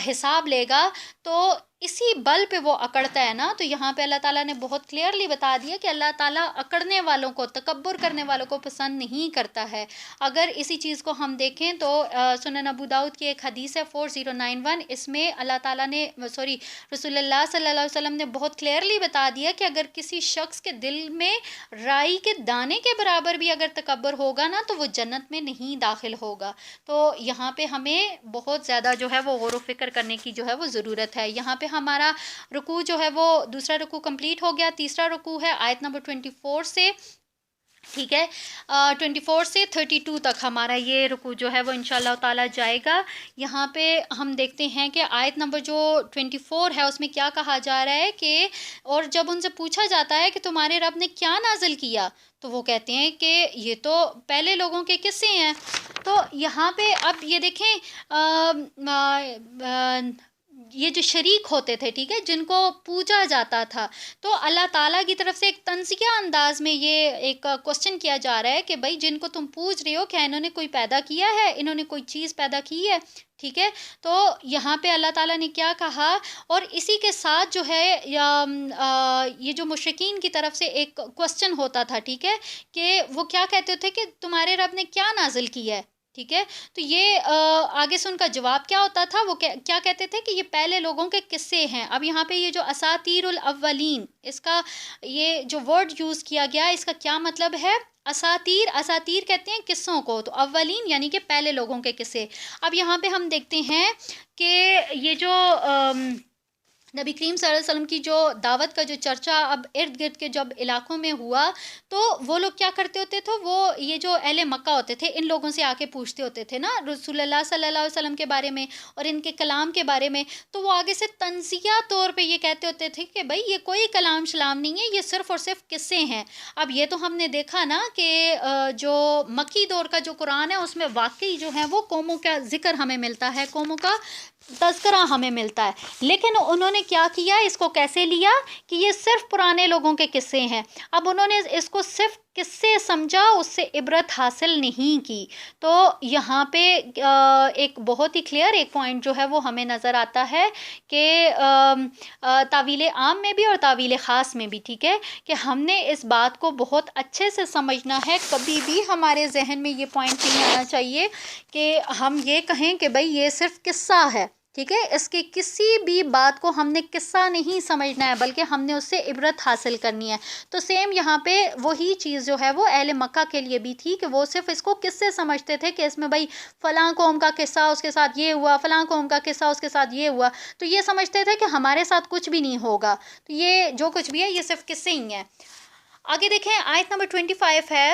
حساب لے گا، تو اسی بل پہ وہ اکڑتا ہے نا، تو یہاں پہ اللہ تعالیٰ نے بہت کلیئرلی بتا دیا کہ اللہ تعالیٰ اکڑنے والوں کو، تکبر کرنے والوں کو پسند نہیں کرتا ہے۔ اگر اسی چیز کو ہم دیکھیں تو سنن ابو داؤد کی ایک حدیث ہے 4091، اس میں اللہ تعالیٰ نے رسول اللہ صلی اللہ علیہ وسلم نے بہت کلیئرلی بتا دیا کہ اگر کسی شخص کے دل میں رائی کے دانے کے برابر بھی اگر تکبر ہوگا نا تو وہ جنت میں نہیں داخل ہوگا۔ تو یہاں پہ ہمیں بہت زیادہ جو ہے وہ غور و فکر کرنے کی جو ہے وہ ضرورت ہے۔ یہاں پہ ہمارا رکوع جو ہے وہ دوسرا رکوع کمپلیٹ ہو گیا، تیسرا رکوع ہے آیت نمبر 24 سے، ٹھیک ہے، 24 سے 32 تک ہمارا یہ رکوع جو ہے وہ انشاءاللہ تعالیٰ جائے گا۔ یہاں پہ ہم دیکھتے ہیں کہ آیت نمبر جو 24 ہے اس میں کیا کہا جا رہا ہے کہ اور جب ان سے پوچھا جاتا ہے کہ تمہارے رب نے کیا نازل کیا، تو وہ کہتے ہیں کہ یہ تو پہلے لوگوں کے قصے ہیں۔ تو یہاں پہ اب یہ دیکھیں یہ جو شریک ہوتے تھے، ٹھیک ہے، جن کو پوجا جاتا تھا، تو اللہ تعالیٰ کی طرف سے ایک تنزیہ انداز میں یہ ایک کوسچن کیا جا رہا ہے کہ بھائی جن کو تم پوج رہے ہو کیا انہوں نے کوئی پیدا کیا ہے، انہوں نے کوئی چیز پیدا کی ہے، ٹھیک ہے، تو یہاں پہ اللہ تعالیٰ نے کیا کہا، اور اسی کے ساتھ جو ہے یہ جو مشرکین کی طرف سے ایک کوسچن ہوتا تھا، ٹھیک ہے، کہ وہ کیا کہتے تھے کہ تمہارے رب نے کیا نازل کیا ہے، ٹھیک ہے، تو یہ آگے سے ان کا جواب کیا ہوتا تھا، وہ کیا کہتے تھے کہ یہ پہلے لوگوں کے قصے ہیں۔ اب یہاں پہ یہ جو اساطیر الاولین، اس کا یہ جو ورڈ یوز کیا گیا اس کا کیا مطلب ہے؟ اساطیر کہتے ہیں قصوں کو، تو اولین یعنی کہ پہلے لوگوں کے قصے۔ اب یہاں پہ ہم دیکھتے ہیں کہ یہ جو نبی کریم صلی اللہ علیہ وسلم کی جو دعوت کا جو چرچا اب ارد گرد کے جب علاقوں میں ہوا، تو وہ لوگ کیا کرتے ہوتے تھے، وہ یہ جو اہل مکہ ہوتے تھے ان لوگوں سے آ کے پوچھتے ہوتے تھے نا رسول اللہ صلی اللہ علیہ وسلم کے بارے میں اور ان کے کلام کے بارے میں، تو وہ آگے سے تنزیہ طور پہ یہ کہتے ہوتے تھے کہ بھائی یہ کوئی کلام شلام نہیں ہے، یہ صرف اور صرف قصے ہیں۔ اب یہ تو ہم نے دیکھا نا کہ جو مکی دور کا جو قرآن ہے اس میں واقعی جو ہے وہ قوموں کا ذکر ہمیں ملتا ہے، قوموں کا تذکرہ ہمیں ملتا ہے، لیکن انہوں نے کیا کیا، اس کو کیسے لیا کہ یہ صرف پرانے لوگوں کے قصے ہیں۔ اب انہوں نے اس کو صرف قصے سمجھا، اس سے عبرت حاصل نہیں کی۔ تو یہاں پہ ایک بہت ہی کلیئر ایک پوائنٹ جو ہے وہ ہمیں نظر آتا ہے کہ تاویل عام میں بھی اور تاویل خاص میں بھی، ٹھیک ہے، کہ ہم نے اس بات کو بہت اچھے سے سمجھنا ہے، کبھی بھی ہمارے ذہن میں یہ پوائنٹ نہیں آنا چاہیے کہ ہم یہ کہیں کہ بھائی یہ صرف قصہ ہے، ٹھیک ہے، اس کی کسی بھی بات کو ہم نے قصہ نہیں سمجھنا ہے بلکہ ہم نے اس سے عبرت حاصل کرنی ہے۔ تو سیم یہاں پہ وہی چیز جو ہے وہ اہل مکہ کے لیے بھی تھی کہ وہ صرف اس کو قصے سمجھتے تھے کہ اس میں بھائی فلاں قوم کا قصہ اس کے ساتھ یہ ہوا، فلاں قوم کا قصہ اس کے ساتھ یہ ہوا، تو یہ سمجھتے تھے کہ ہمارے ساتھ کچھ بھی نہیں ہوگا، تو یہ جو کچھ بھی ہے یہ صرف قصے ہی ہیں۔ آگے دیکھیں آیت نمبر 25 ہے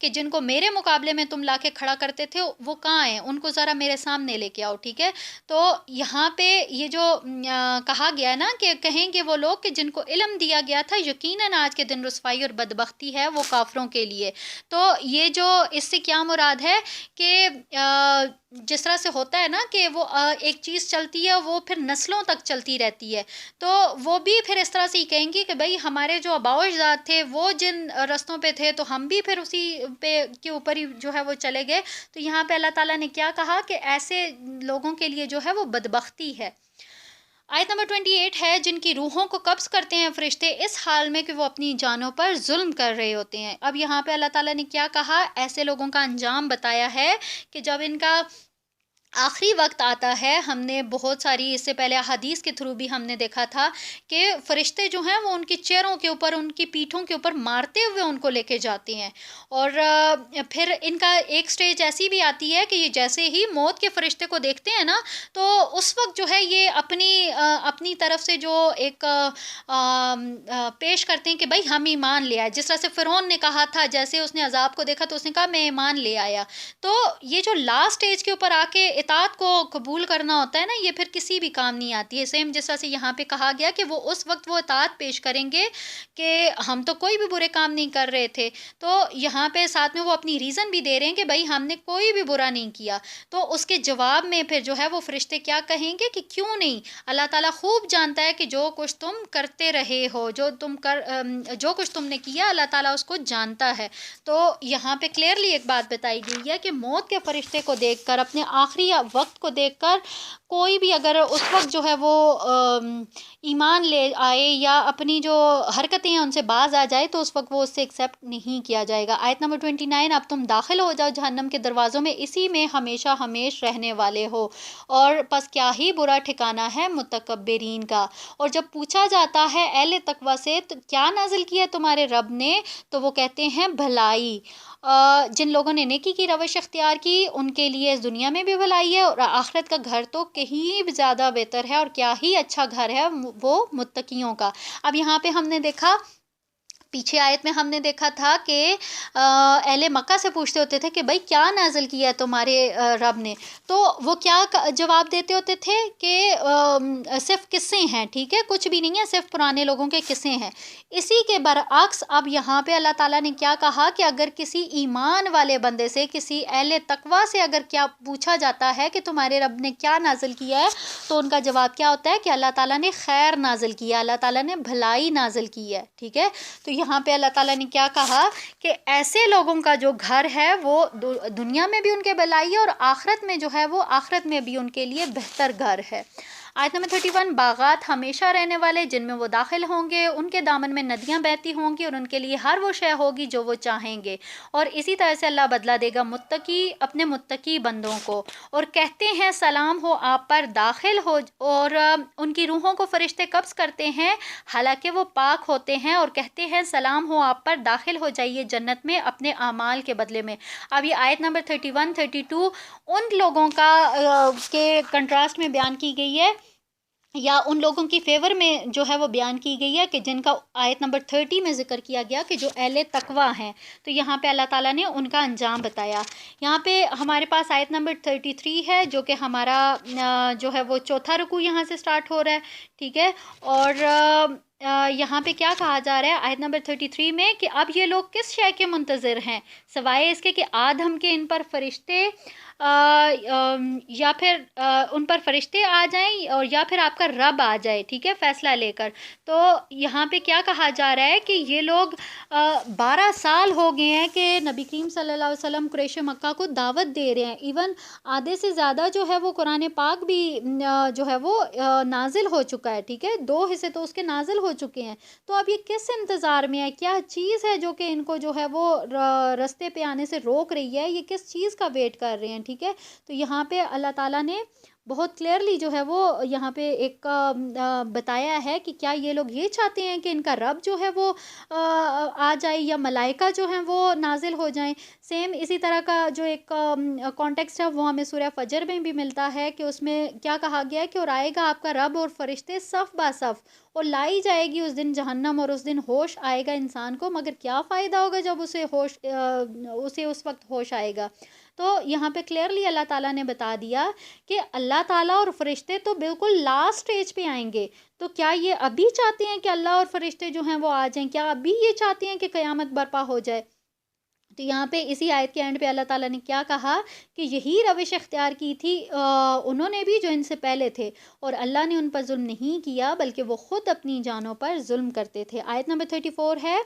کہ جن کو میرے مقابلے میں تم لا کے کھڑا کرتے تھے وہ کہاں ہیں، ان کو ذرا میرے سامنے لے کے آؤ، ٹھیک ہے۔ تو یہاں پہ یہ جو کہا گیا ہے نا کہ کہیں گے وہ لوگ کہ جن کو علم دیا گیا تھا، یقیناً آج کے دن رسوائی اور بدبختی ہے وہ کافروں کے لیے۔ تو یہ جو اس سے کیا مراد ہے کہ جس طرح سے ہوتا ہے نا کہ وہ ایک چیز چلتی ہے وہ پھر نسلوں تک چلتی رہتی ہے، تو وہ بھی پھر اس طرح سے ہی کہیں گی کہ بھئی ہمارے جو آباء و اجداد تھے وہ جن رستوں پہ تھے تو ہم بھی پھر اسی پہ کے اوپر ہی جو ہے وہ چلے گئے۔ تو یہاں پہ اللہ تعالیٰ نے کیا کہا کہ ایسے لوگوں کے لیے جو ہے وہ بدبختی ہے۔ آیت نمبر 28 ہے، جن کی روحوں کو قبض کرتے ہیں فرشتے اس حال میں کہ وہ اپنی جانوں پر ظلم کر رہے ہوتے ہیں۔ اب یہاں پہ اللہ تعالیٰ نے کیا کہا، ایسے لوگوں کا انجام بتایا ہے کہ جب ان کا آخری وقت آتا ہے، ہم نے بہت ساری اس سے پہلے احادیث کے تھرو بھی ہم نے دیکھا تھا کہ فرشتے جو ہیں وہ ان کی چہروں کے اوپر، ان کی پیٹھوں کے اوپر مارتے ہوئے ان کو لے کے جاتے ہیں، اور پھر ان کا ایک سٹیج ایسی بھی آتی ہے کہ یہ جیسے ہی موت کے فرشتے کو دیکھتے ہیں نا تو اس وقت جو ہے یہ اپنی طرف سے جو ایک پیش کرتے ہیں کہ بھائی ہم ایمان لے آئے، جس طرح سے فرعون نے کہا تھا جیسے اس نے عذاب کو دیکھا تو اس نے کہا میں ایمان لے آیا۔ تو یہ جو لاسٹ سٹیج کے اوپر آ کے اطاعت کو قبول کرنا ہوتا ہے نا، یہ پھر کسی بھی کام نہیں آتی ہے۔ سیم جس طرح سے یہاں پہ کہا گیا کہ وہ اس وقت وہ اطاعت پیش کریں گے کہ ہم تو کوئی بھی برے کام نہیں کر رہے تھے، تو یہاں پہ ساتھ میں وہ اپنی ریزن بھی دے رہے ہیں کہ بھائی ہم نے کوئی بھی برا نہیں کیا۔ تو اس کے جواب میں پھر جو ہے وہ فرشتے کیا کہیں گے کہ کیوں نہیں، اللہ تعالیٰ خوب جانتا ہے کہ جو کچھ تم کرتے رہے ہو، جو کچھ تم نے کیا اللہ تعالیٰ اس کو جانتا ہے۔ تو یہاں پہ کلیئرلی ایک بات بتائی گئی ہے کہ موت کے فرشتے کو دیکھ کر، اپنے آخری وقت کو دیکھ کر کوئی بھی اگر اس وقت جو ہے وہ ایمان لے آئے یا اپنی جو حرکتیں ہیں ان سے باز آ جائے تو اس وقت وہ اس سے ایکسیپٹ نہیں کیا جائے گا۔ آیت نمبر 29، اب تم داخل ہو جاؤ جہنم کے دروازوں میں، اسی میں ہمیشہ ہمیش رہنے والے ہو، اور پس کیا ہی برا ٹھکانہ ہے متکبرین کا۔ اور جب پوچھا جاتا ہے اہل تقویٰ سے تو کیا نازل کیا تمہارے رب نے، تو وہ کہتے ہیں بھلائی۔ جن لوگوں نے نیکی کی روش اختیار کی ان کے لیے اس دنیا میں بھی بھلائی ہے، اور آخرت کا گھر تو کہیں بھی زیادہ بہتر ہے، اور کیا ہی اچھا گھر ہے وہ متقیوں کا۔ اب یہاں پہ ہم نے دیکھا، پیچھے آیت میں ہم نے دیکھا تھا کہ اہل مکہ سے پوچھتے ہوتے تھے کہ بھائی کیا نازل کیا ہے تمہارے رب نے، تو وہ کیا جواب دیتے ہوتے تھے کہ صرف قصے ہیں، ٹھیک ہے، کچھ بھی نہیں ہے، صرف پرانے لوگوں کے قصے ہیں۔ اسی کے برعکس اب یہاں پہ اللہ تعالیٰ نے کیا کہا کہ اگر کسی ایمان والے بندے سے، کسی اہل تقویٰ سے اگر کیا پوچھا جاتا ہے کہ تمہارے رب نے کیا نازل کیا ہے، تو ان کا جواب کیا ہوتا ہے کہ اللہ تعالیٰ نے خیر نازل کیا، اللہ تعالیٰ نے بھلائی نازل کی ہے، ٹھیک ہے۔ تو یہاں پہ اللہ تعالیٰ نے کیا کہا کہ ایسے لوگوں کا جو گھر ہے وہ دنیا میں بھی ان کے بھلائی ہے، اور آخرت میں جو ہے وہ آخرت میں بھی ان کے لیے بہتر گھر ہے۔ آیت نمبر 31، باغات ہمیشہ رہنے والے جن میں وہ داخل ہوں گے، ان کے دامن میں ندیاں بہتی ہوں گی، اور ان کے لیے ہر وہ شے ہوگی جو وہ چاہیں گے، اور اسی طرح سے اللہ بدلہ دے گا متقی اپنے متقی بندوں کو۔ اور کہتے ہیں سلام ہو آپ پر، داخل ہو، اور ان کی روحوں کو فرشتے قبض کرتے ہیں حالانکہ وہ پاک ہوتے ہیں، اور کہتے ہیں سلام ہو آپ پر، داخل ہو جائیے جنت میں اپنے اعمال کے بدلے میں۔ اب یہ آیت نمبر 31 32 ان لوگوں کا کے کنٹراسٹ میں بیان کی گئی ہے، یا ان لوگوں کی فیور میں جو ہے وہ بیان کی گئی ہے کہ جن کا آیت نمبر 30 میں ذکر کیا گیا کہ جو اہل تقویٰ ہیں، تو یہاں پہ اللہ تعالیٰ نے ان کا انجام بتایا۔ یہاں پہ ہمارے پاس آیت نمبر 33 ہے جو کہ ہمارا جو ہے وہ چوتھا رکوع یہاں سے سٹارٹ ہو رہا ہے، ٹھیک ہے، اور یہاں پہ کیا کہا جا رہا ہے آیت نمبر 33 میں کہ اب یہ لوگ کس شے کے منتظر ہیں سوائے اس کے کہ آدم کے ان پر فرشتے یا پھر ان پر فرشتے آ جائیں، اور یا پھر آپ کا رب آ جائے، ٹھیک ہے، فیصلہ لے کر۔ تو یہاں پہ کیا کہا جا رہا ہے کہ یہ لوگ 12 سال ہو گئے ہیں کہ نبی کریم صلی اللہ علیہ وسلم قریش مکہ کو دعوت دے رہے ہیں، ایون آدھے سے زیادہ جو ہے وہ قرآن پاک بھی جو ہے وہ نازل ہو چکا ہے، ٹھیک ہے، 2 حصے تو اس کے نازل ہو چکے ہیں۔ تو اب یہ کس انتظار میں ہے، کیا چیز ہے جو کہ ان کو جو ہے وہ رستے پہ آنے سے روک رہی ہے، یہ کس چیز کا ویٹ کر رہے ہیں، ٹھیک ہے۔ تو یہاں پہ اللہ تعالیٰ نے بہت کلیئرلی جو ہے وہ یہاں پہ ایک بتایا ہے کہ کیا یہ لوگ یہ چاہتے ہیں کہ ان کا رب جو ہے وہ آ جائے یا ملائکہ جو ہیں وہ نازل ہو جائیں. سیم اسی طرح کا جو ایک کانٹیکسٹ ہے وہ ہمیں سورہ فجر میں بھی ملتا ہے کہ اس میں کیا کہا گیا ہے کہ اور آئے گا آپ کا رب اور فرشتے صف با صف، اور لائی جائے گی اس دن جہنم، اور اس دن ہوش آئے گا انسان کو، مگر کیا فائدہ ہوگا جب اسے اس وقت ہوش آئے گا. تو یہاں پہ کلیئرلی اللہ تعالیٰ نے بتا دیا کہ اللہ تعالیٰ اور فرشتے تو بالکل لاسٹ سٹیج پہ آئیں گے. تو کیا یہ ابھی چاہتے ہیں کہ اللہ اور فرشتے جو ہیں وہ آ جائیں؟ کیا ابھی یہ چاہتے ہیں کہ قیامت برپا ہو جائے؟ تو یہاں پہ اسی آیت کے اینڈ پہ اللہ تعالیٰ نے کیا کہا کہ یہی روش اختیار کی تھی انہوں نے بھی جو ان سے پہلے تھے، اور اللہ نے ان پر ظلم نہیں کیا بلکہ وہ خود اپنی جانوں پر ظلم کرتے تھے. آیت نمبر 34 ہے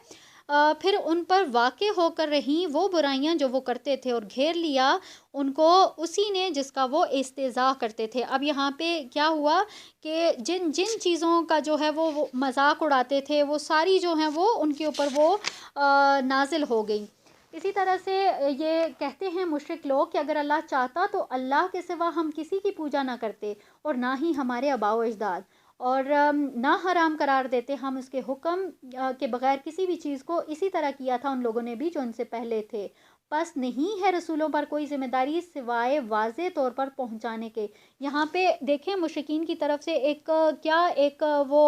پھر ان پر واقع ہو کر رہیں وہ برائیاں جو وہ کرتے تھے، اور گھیر لیا ان کو اسی نے جس کا وہ استہزاء کرتے تھے. اب یہاں پہ کیا ہوا کہ جن جن چیزوں کا جو ہے وہ مذاق اڑاتے تھے وہ ساری جو ہیں وہ ان کے اوپر وہ نازل ہو گئی. اسی طرح سے یہ کہتے ہیں مشرک لوگ کہ اگر اللہ چاہتا تو اللہ کے سوا ہم کسی کی پوجا نہ کرتے، اور نہ ہی ہمارے آباء و اجداد، اور نہ حرام قرار دیتے ہم اس کے حکم کے بغیر کسی بھی چیز کو. اسی طرح کیا تھا ان لوگوں نے بھی جو ان سے پہلے تھے. بس نہیں ہے رسولوں پر کوئی ذمہ داری سوائے واضح طور پر پہنچانے کے. یہاں پہ دیکھیں مشرکین کی طرف سے ایک وہ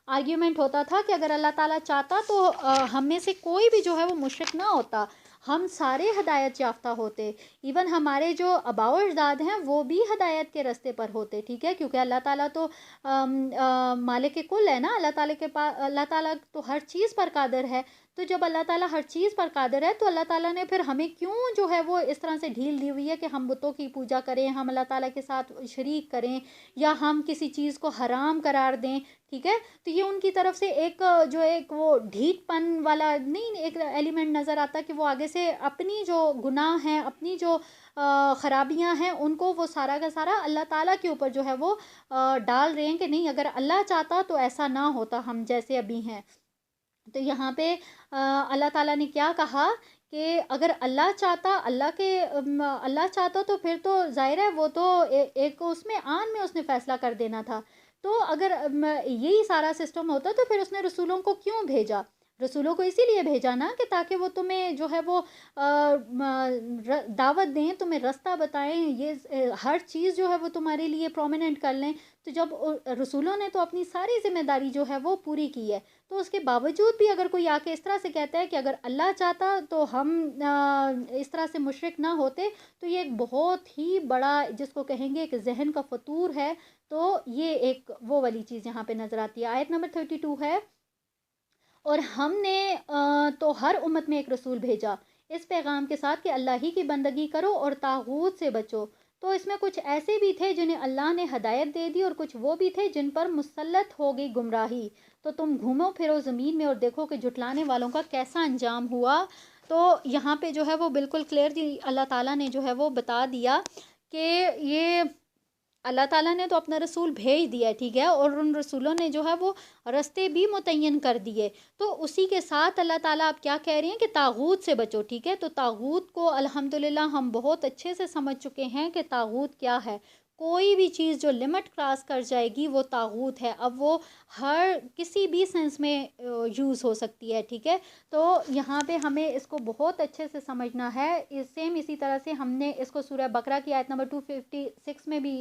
آرگیومنٹ ہوتا تھا کہ اگر اللہ تعالیٰ چاہتا تو ہم میں سے کوئی بھی جو ہے وہ مشرک نہ ہوتا، ہم سارے ہدایت یافتہ ہوتے. ایون ہمارے جو آباء و اجداد ہیں وہ بھی ہدایت کے راستے پر ہوتے. ٹھیک ہے، کیونکہ اللہ تعالیٰ تو مالک کل ہے نا، اللہ تعالیٰ تو ہر چیز پر قادر ہے. تو جب اللہ تعالیٰ ہر چیز پر قادر ہے تو اللہ تعالیٰ نے پھر ہمیں کیوں جو ہے وہ اس طرح سے ڈھیل دی ہوئی ہے کہ ہم بتوں کی پوجا کریں، ہم اللہ تعالیٰ کے ساتھ شریک کریں، یا ہم کسی چیز کو حرام قرار دیں. ٹھیک ہے، تو یہ ان کی طرف سے ایک وہ ڈھیٹ پن والا نہیں ایک ایلیمنٹ نظر آتا کہ وہ آگے سے اپنی جو گناہ ہیں، اپنی جو خرابیاں ہیں، ان کو وہ سارا کا سارا اللہ تعالیٰ کے اوپر جو ہے وہ ڈال رہے ہیں کہ نہیں اگر اللہ چاہتا تو ایسا نہ ہوتا ہم جیسے ابھی ہیں. تو یہاں پہ اللہ تعالیٰ نے کیا کہا کہ اگر اللہ چاہتا تو پھر تو ظاہر ہے وہ تو ایک اس میں اس نے فیصلہ کر دینا تھا. تو اگر یہی سارا سسٹم ہوتا تو پھر اس نے رسولوں کو کیوں بھیجا؟ رسولوں کو اسی لیے بھیجا نا کہ تاکہ وہ تمہیں جو ہے وہ دعوت دیں، تمہیں رستہ بتائیں، یہ ہر چیز جو ہے وہ تمہارے لیے پرومیننٹ کر لیں. تو جب رسولوں نے تو اپنی ساری ذمہ داری جو ہے وہ پوری کی ہے، تو اس کے باوجود بھی اگر کوئی آ کے اس طرح سے کہتا ہے کہ اگر اللہ چاہتا تو ہم اس طرح سے مشرک نہ ہوتے، تو یہ ایک بہت ہی بڑا جس کو کہیں گے کہ ذہن کا فطور ہے. تو یہ ایک وہ والی چیز یہاں پہ نظر آتی ہے. آیت نمبر 32 ہے اور ہم نے تو ہر امت میں ایک رسول بھیجا اس پیغام کے ساتھ کہ اللہ ہی کی بندگی کرو اور طاغوت سے بچو. تو اس میں کچھ ایسے بھی تھے جنہیں اللہ نے ہدایت دے دی، اور کچھ وہ بھی تھے جن پر مسلط ہو گئی گمراہی. تو تم گھومو پھرو زمین میں اور دیکھو کہ جھٹلانے والوں کا کیسا انجام ہوا. تو یہاں پہ جو ہے وہ بالکل کلیئرلی اللہ تعالیٰ نے جو ہے وہ بتا دیا کہ یہ اللہ تعالیٰ نے تو اپنا رسول بھیج دیا ہے. ٹھیک ہے، اور ان رسولوں نے جو ہے وہ رستے بھی متعین کر دیے. تو اسی کے ساتھ اللہ تعالیٰ آپ کیا کہہ رہے ہیں کہ طاغوت سے بچو. ٹھیک ہے، تو طاغوت کو الحمدللہ ہم بہت اچھے سے سمجھ چکے ہیں کہ طاغوت کیا ہے. کوئی بھی چیز جو لمٹ کراس کر جائے گی وہ طاغوت ہے. اب وہ ہر کسی بھی سینس میں یوز ہو سکتی ہے. ٹھیک ہے، تو یہاں پہ ہمیں اس کو بہت اچھے سے سمجھنا ہے. اسی طرح سے ہم نے اس کو سورہ بقرہ کی آیت نمبر 256 میں بھی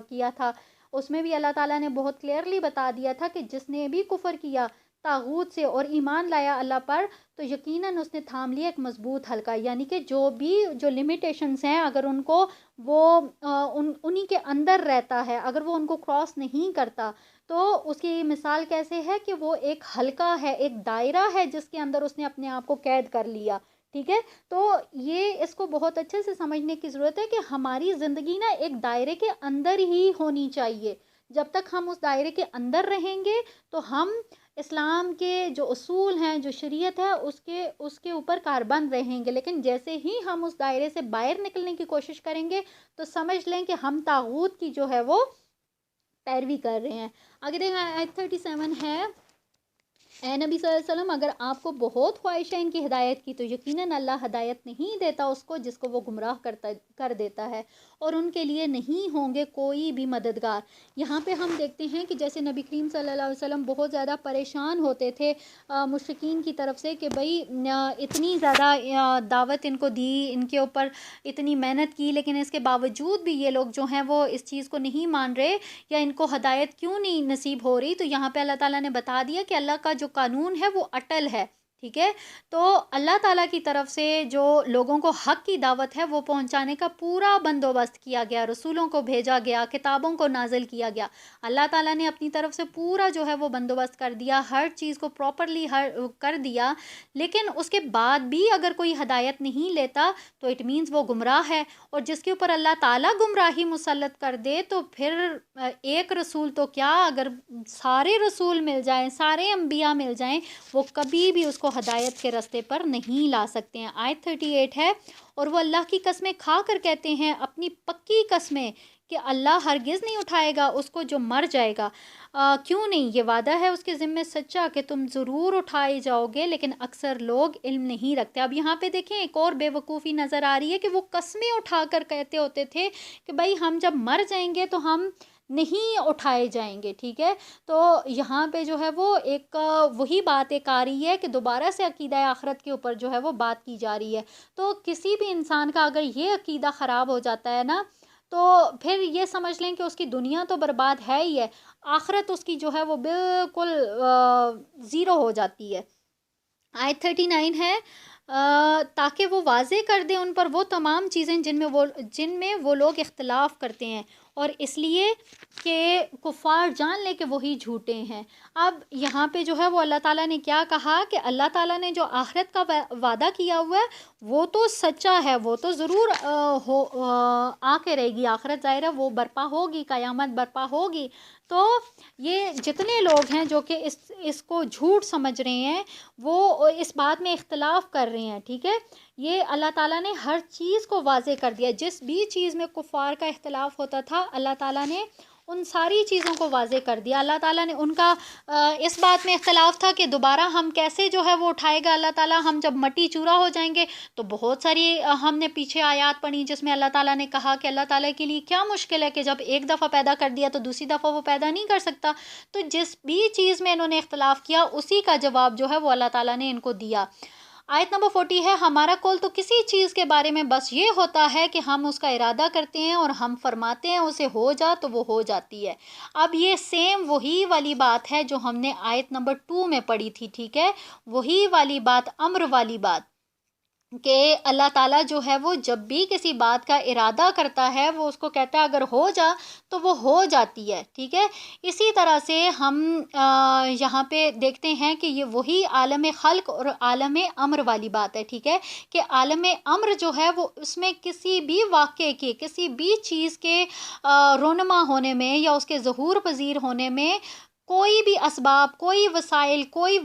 کیا تھا. اس میں بھی اللہ تعالیٰ نے بہت کلیئرلی بتا دیا تھا کہ جس نے بھی کفر کیا طاغوت سے اور ایمان لایا اللہ پر، تو یقیناً اس نے تھام لیا ایک مضبوط حلقہ. یعنی کہ جو لمیٹیشنز ہیں اگر ان کو وہ انہی کے اندر رہتا ہے، اگر وہ ان کو کراس نہیں کرتا، تو اس کی مثال کیسے ہے کہ وہ ایک حلقہ ہے، ایک دائرہ ہے جس کے اندر اس نے اپنے آپ کو قید کر لیا. ٹھیک ہے، تو یہ اس کو بہت اچھے سے سمجھنے کی ضرورت ہے کہ ہماری زندگی نا ایک دائرے کے اندر ہی ہونی چاہیے. جب تک ہم اس دائرے کے اندر رہیں گے تو ہم اسلام کے جو اصول ہیں، جو شریعت ہے، اس کے اوپر کاربند رہیں گے. لیکن جیسے ہی ہم اس دائرے سے باہر نکلنے کی کوشش کریں گے تو سمجھ لیں کہ ہم طاغوت کی جو ہے وہ پیروی کر رہے ہیں. آگے دیکھیں آیت 37 ہے اے نبی صلی اللہ علیہ وسلم، اگر آپ کو بہت خواہش ہے ان کی ہدایت کی تو یقیناً اللہ ہدایت نہیں دیتا اس کو جس کو وہ گمراہ کر دیتا ہے، اور ان کے لیے نہیں ہوں گے کوئی بھی مددگار۔ یہاں پہ ہم دیکھتے ہیں کہ جیسے نبی کریم صلی اللہ علیہ وسلم بہت زیادہ پریشان ہوتے تھے مشرکین کی طرف سے کہ بھئی اتنی زیادہ دعوت ان کو دی، ان کے اوپر اتنی محنت کی، لیکن اس کے باوجود بھی یہ لوگ جو ہیں وہ اس چیز کو نہیں مان رہے، یا ان کو ہدایت کیوں نہیں نصیب ہو رہی۔ تو یہاں پہ اللہ تعالیٰ نے بتا دیا کہ اللہ کا جو قانون ہے وہ اٹل ہے، ٹھیک ہے۔ تو اللہ تعالیٰ کی طرف سے جو لوگوں کو حق کی دعوت ہے وہ پہنچانے کا پورا بندوبست کیا گیا، رسولوں کو بھیجا گیا، کتابوں کو نازل کیا گیا، اللہ تعالیٰ نے اپنی طرف سے پورا جو ہے وہ بندوبست کر دیا، ہر چیز کو پراپرلی کر دیا۔ لیکن اس کے بعد بھی اگر کوئی ہدایت نہیں لیتا تو اٹ مینز وہ گمراہ ہے، اور جس کے اوپر اللہ تعالیٰ گمراہی مسلط کر دے تو پھر ایک رسول تو کیا، اگر سارے رسول مل جائیں، سارے انبیاء مل جائیں، وہ کبھی بھی اس کو ہدایت کے راستے پر نہیں لا سکتے ہیں۔ آیت 38 ہے، اور وہ اللہ کی قسمیں کھا کر کہتے ہیں، اپنی پکی قسمیں، کہ اللہ ہرگز نہیں اٹھائے گا اس کو جو مر جائے گا۔ کیوں نہیں، یہ وعدہ ہے اس کے ذمہ سچا کہ تم ضرور اٹھائے جاؤ گے، لیکن اکثر لوگ علم نہیں رکھتے۔ اب یہاں پہ دیکھیں ایک اور بے وقوفی نظر آ رہی ہے کہ وہ قسمیں اٹھا کر کہتے ہوتے تھے کہ بھائی ہم جب مر جائیں گے تو ہم نہیں اٹھائے جائیں گے، ٹھیک ہے۔ تو یہاں پہ جو ہے وہ ایک وہی بات ایک آ رہی ہے کہ دوبارہ سے عقیدہ آخرت کے اوپر جو ہے وہ بات کی جا رہی ہے۔ تو کسی بھی انسان کا اگر یہ عقیدہ خراب ہو جاتا ہے نا، تو پھر یہ سمجھ لیں کہ اس کی دنیا تو برباد ہے ہی ہے، آخرت اس کی جو ہے وہ بالکل زیرو ہو جاتی ہے۔ آیت 39 ہے، تاکہ وہ واضح کر دیں ان پر وہ تمام چیزیں جن میں وہ لوگ اختلاف کرتے ہیں، اور اس لیے کہ کفار جان لے کہ وہی جھوٹے ہیں۔ اب یہاں پہ جو ہے وہ اللہ تعالیٰ نے کیا کہا کہ اللہ تعالیٰ نے جو آخرت کا وعدہ کیا ہوا ہے وہ تو سچا ہے، وہ تو ضرور آ کے رہے گی، آخرت ظاہر ہے وہ برپا ہوگی، قیامت برپا ہوگی۔ تو یہ جتنے لوگ ہیں جو کہ اس کو جھوٹ سمجھ رہے ہیں، وہ اس بات میں اختلاف کر رہے ہیں، ٹھیک ہے۔ یہ اللہ تعالیٰ نے ہر چیز کو واضح کر دیا، جس بھی چیز میں کفار کا اختلاف ہوتا تھا اللہ تعالیٰ نے ان ساری چیزوں کو واضح کر دیا۔ اللہ تعالیٰ نے ان کا اس بات میں اختلاف تھا کہ دوبارہ ہم کیسے جو ہے وہ اٹھائے گا اللہ تعالیٰ، ہم جب مٹی چورا ہو جائیں گے تو بہت ساری ہم نے پیچھے آیات پڑھی جس میں اللہ تعالیٰ نے کہا کہ اللہ تعالیٰ کے لیے کیا مشکل ہے کہ جب ایک دفعہ پیدا کر دیا تو دوسری دفعہ وہ پیدا نہیں کر سکتا۔ تو جس بھی چیز میں انہوں نے اختلاف کیا اسی کا جواب جو ہے وہ اللہ تعالیٰ نے ان کو دیا۔ آیت نمبر 40 ہے، ہمارا قول تو کسی چیز کے بارے میں بس یہ ہوتا ہے کہ ہم اس کا ارادہ کرتے ہیں اور ہم فرماتے ہیں اسے ہو جا تو وہ ہو جاتی ہے۔ اب یہ سیم وہی والی بات ہے جو ہم نے آیت نمبر 2 میں پڑھی تھی، ٹھیک ہے، وہی والی بات، امر والی بات، کہ اللہ تعالیٰ جو ہے وہ جب بھی کسی بات کا ارادہ کرتا ہے وہ اس کو کہتا ہے اگر ہو جا تو وہ ہو جاتی ہے، ٹھیک ہے۔ اسی طرح سے ہم یہاں پہ دیکھتے ہیں کہ یہ وہی عالم خلق اور عالم امر والی بات ہے، ٹھیک ہے، کہ عالم امر جو ہے وہ اس میں کسی بھی واقعے کے، کسی بھی چیز کے رونما ہونے میں یا اس کے ظہور پذیر ہونے میں کوئی بھی اسباب، کوئی وسائل، کوئی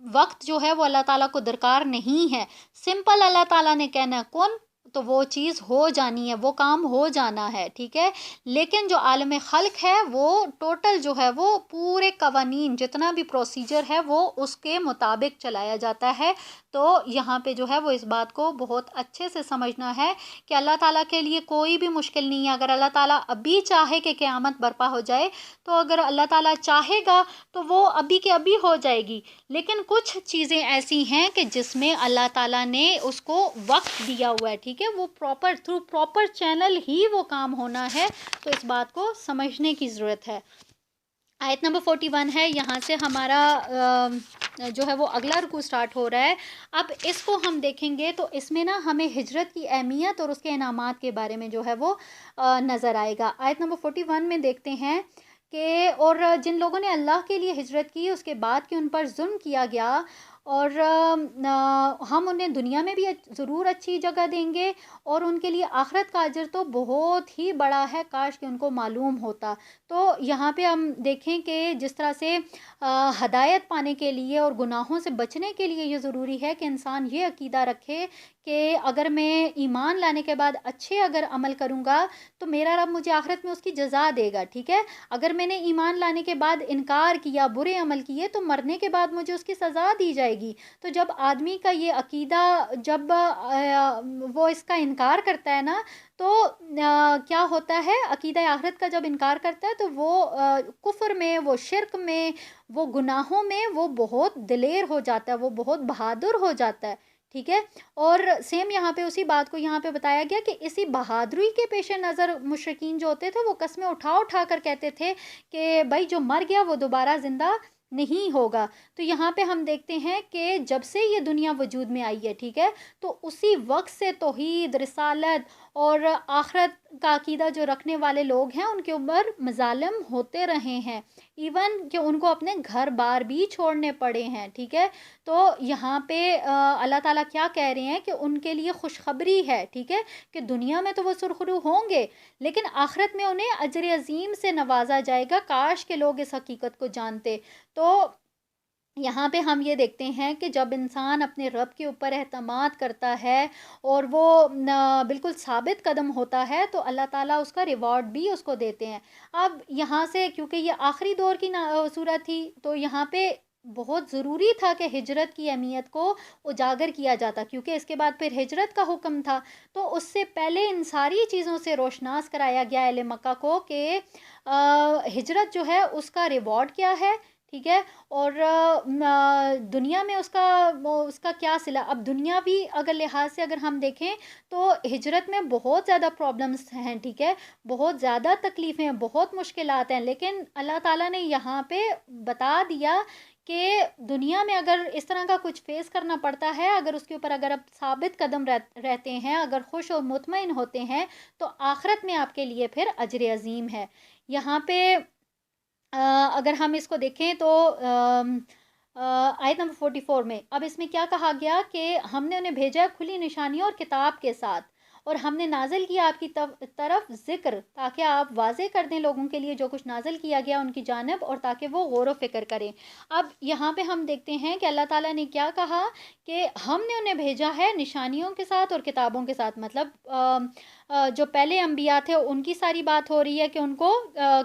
وقت جو ہے وہ اللہ تعالیٰ کو درکار نہیں ہے۔ سمپل اللہ تعالیٰ نے کہنا ہے کون، تو وہ چیز ہو جانی ہے، وہ کام ہو جانا ہے، ٹھیک ہے۔ لیکن جو عالم خلق ہے وہ ٹوٹل جو ہے وہ پورے قوانین جتنا بھی پروسیجر ہے وہ اس کے مطابق چلایا جاتا ہے۔ تو یہاں پہ جو ہے وہ اس بات کو بہت اچھے سے سمجھنا ہے کہ اللہ تعالیٰ کے لیے کوئی بھی مشکل نہیں ہے۔ اگر اللہ تعالیٰ ابھی چاہے کہ قیامت برپا ہو جائے تو اگر اللہ تعالیٰ چاہے گا تو وہ ابھی کے ابھی ہو جائے گی، لیکن کچھ چیزیں ایسی ہیں کہ جس میں اللہ تعالیٰ نے اس کو وقت دیا ہوا ہے، ٹھیک ہے، وہ تھرو پراپر چینل ہی وہ کام ہونا ہے، تو اس بات کو سمجھنے کی ضرورت ہے۔ آیت نمبر 41 ہے، یہاں سے ہمارا جو ہے وہ اگلا رکوع سٹارٹ ہو رہا ہے۔ اب اس کو ہم دیکھیں گے تو اس میں نا ہمیں ہجرت کی اہمیت اور اس کے انعامات کے بارے میں جو ہے وہ نظر آئے گا۔ آیت نمبر 41 میں دیکھتے ہیں کہ اور جن لوگوں نے اللہ کے لیے ہجرت کی اس کے بعد کہ ان پر ظلم کیا گیا اور ہم انہیں دنیا میں بھی ضرور اچھی جگہ دیں گے، اور ان کے لیے آخرت کا اجر تو بہت ہی بڑا ہے، کاش کہ ان کو معلوم ہوتا۔ تو یہاں پہ ہم دیکھیں کہ جس طرح سے ہدایت پانے کے لیے اور گناہوں سے بچنے کے لیے یہ ضروری ہے کہ انسان یہ عقیدہ رکھے کہ اگر میں ایمان لانے کے بعد اچھے اگر عمل کروں گا تو میرا رب مجھے آخرت میں اس کی جزا دے گا، ٹھیک ہے۔ اگر میں نے ایمان لانے کے بعد انکار کیا، برے عمل کیے، تو مرنے کے بعد مجھے اس کی سزا دی جائے گی۔ تو جب آدمی کا یہ عقیدہ، جب وہ اس کا انکار کرتا ہے نا، تو کیا ہوتا ہے، عقیدہ آخرت کا جب انکار کرتا ہے تو وہ کفر میں، وہ شرک میں، وہ گناہوں میں وہ بہت دلیر ہو جاتا ہے، وہ بہت بہادر ہو جاتا ہے، ٹھیک ہے۔ اور سیم یہاں پہ اسی بات کو یہاں پہ بتایا گیا کہ اسی بہادری کے پیش نظر مشرکین جو ہوتے تھے وہ قسمیں اٹھا اٹھا کر کہتے تھے کہ بھائی جو مر گیا وہ دوبارہ زندہ نہیں ہوگا۔ تو یہاں پہ ہم دیکھتے ہیں کہ جب سے یہ دنیا وجود میں آئی ہے، ٹھیک ہے، تو اسی وقت سے توحید، رسالت اور آخرت کا عقیدہ جو رکھنے والے لوگ ہیں ان کے اوپر مظالم ہوتے رہے ہیں، ایون کہ ان کو اپنے گھر بار بھی چھوڑنے پڑے ہیں، ٹھیک ہے۔ تو یہاں پہ اللہ تعالیٰ کیا کہہ رہے ہیں کہ ان کے لیے خوشخبری ہے، ٹھیک ہے، کہ دنیا میں تو وہ سرخرو ہوں گے لیکن آخرت میں انہیں اجر عظیم سے نوازا جائے گا، کاش کے لوگ اس حقیقت کو جانتے۔ تو یہاں پہ ہم یہ دیکھتے ہیں کہ جب انسان اپنے رب کے اوپر اعتماد کرتا ہے اور وہ بالکل ثابت قدم ہوتا ہے تو اللہ تعالیٰ اس کا ریوارڈ بھی اس کو دیتے ہیں۔ اب یہاں سے کیونکہ یہ آخری دور کی صورت تھی تو یہاں پہ بہت ضروری تھا کہ ہجرت کی اہمیت کو اجاگر کیا جاتا، کیونکہ اس کے بعد پھر ہجرت کا حکم تھا۔ تو اس سے پہلے ان ساری چیزوں سے روشناس کرایا گیا اہل مکہ کو کہ ہجرت جو ہے اس کا ریوارڈ کیا ہے، ٹھیک ہے، اور دنیا میں اس کا کیا صلہ۔ اب دنیاوی اگر لحاظ سے اگر ہم دیکھیں تو ہجرت میں بہت زیادہ پرابلمس ہیں، ٹھیک ہے، بہت زیادہ تکلیفیں ہیں، بہت مشکلات ہیں، لیکن اللہ تعالیٰ نے یہاں پہ بتا دیا کہ دنیا میں اگر اس طرح کا کچھ فیس کرنا پڑتا ہے، اگر اس کے اوپر اگر آپ ثابت قدم رہتے ہیں، اگر خوش اور مطمئن ہوتے ہیں تو آخرت میں آپ کے لیے پھر اجر عظیم ہے۔ یہاں پہ اگر ہم اس کو دیکھیں تو آیت نمبر 44 میں اب اس میں کیا کہا گیا کہ ہم نے انہیں بھیجا ہے کھلی نشانیوں اور کتاب کے ساتھ، اور ہم نے نازل کیا آپ کی طرف ذکر تاکہ آپ واضح کر دیں لوگوں کے لیے جو کچھ نازل کیا گیا ان کی جانب، اور تاکہ وہ غور و فکر کریں۔ اب یہاں پہ ہم دیکھتے ہیں کہ اللہ تعالیٰ نے کیا کہا کہ ہم نے انہیں بھیجا ہے نشانیوں کے ساتھ اور کتابوں کے ساتھ، مطلب جو پہلے انبیاء تھے ان کی ساری بات ہو رہی ہے کہ ان کو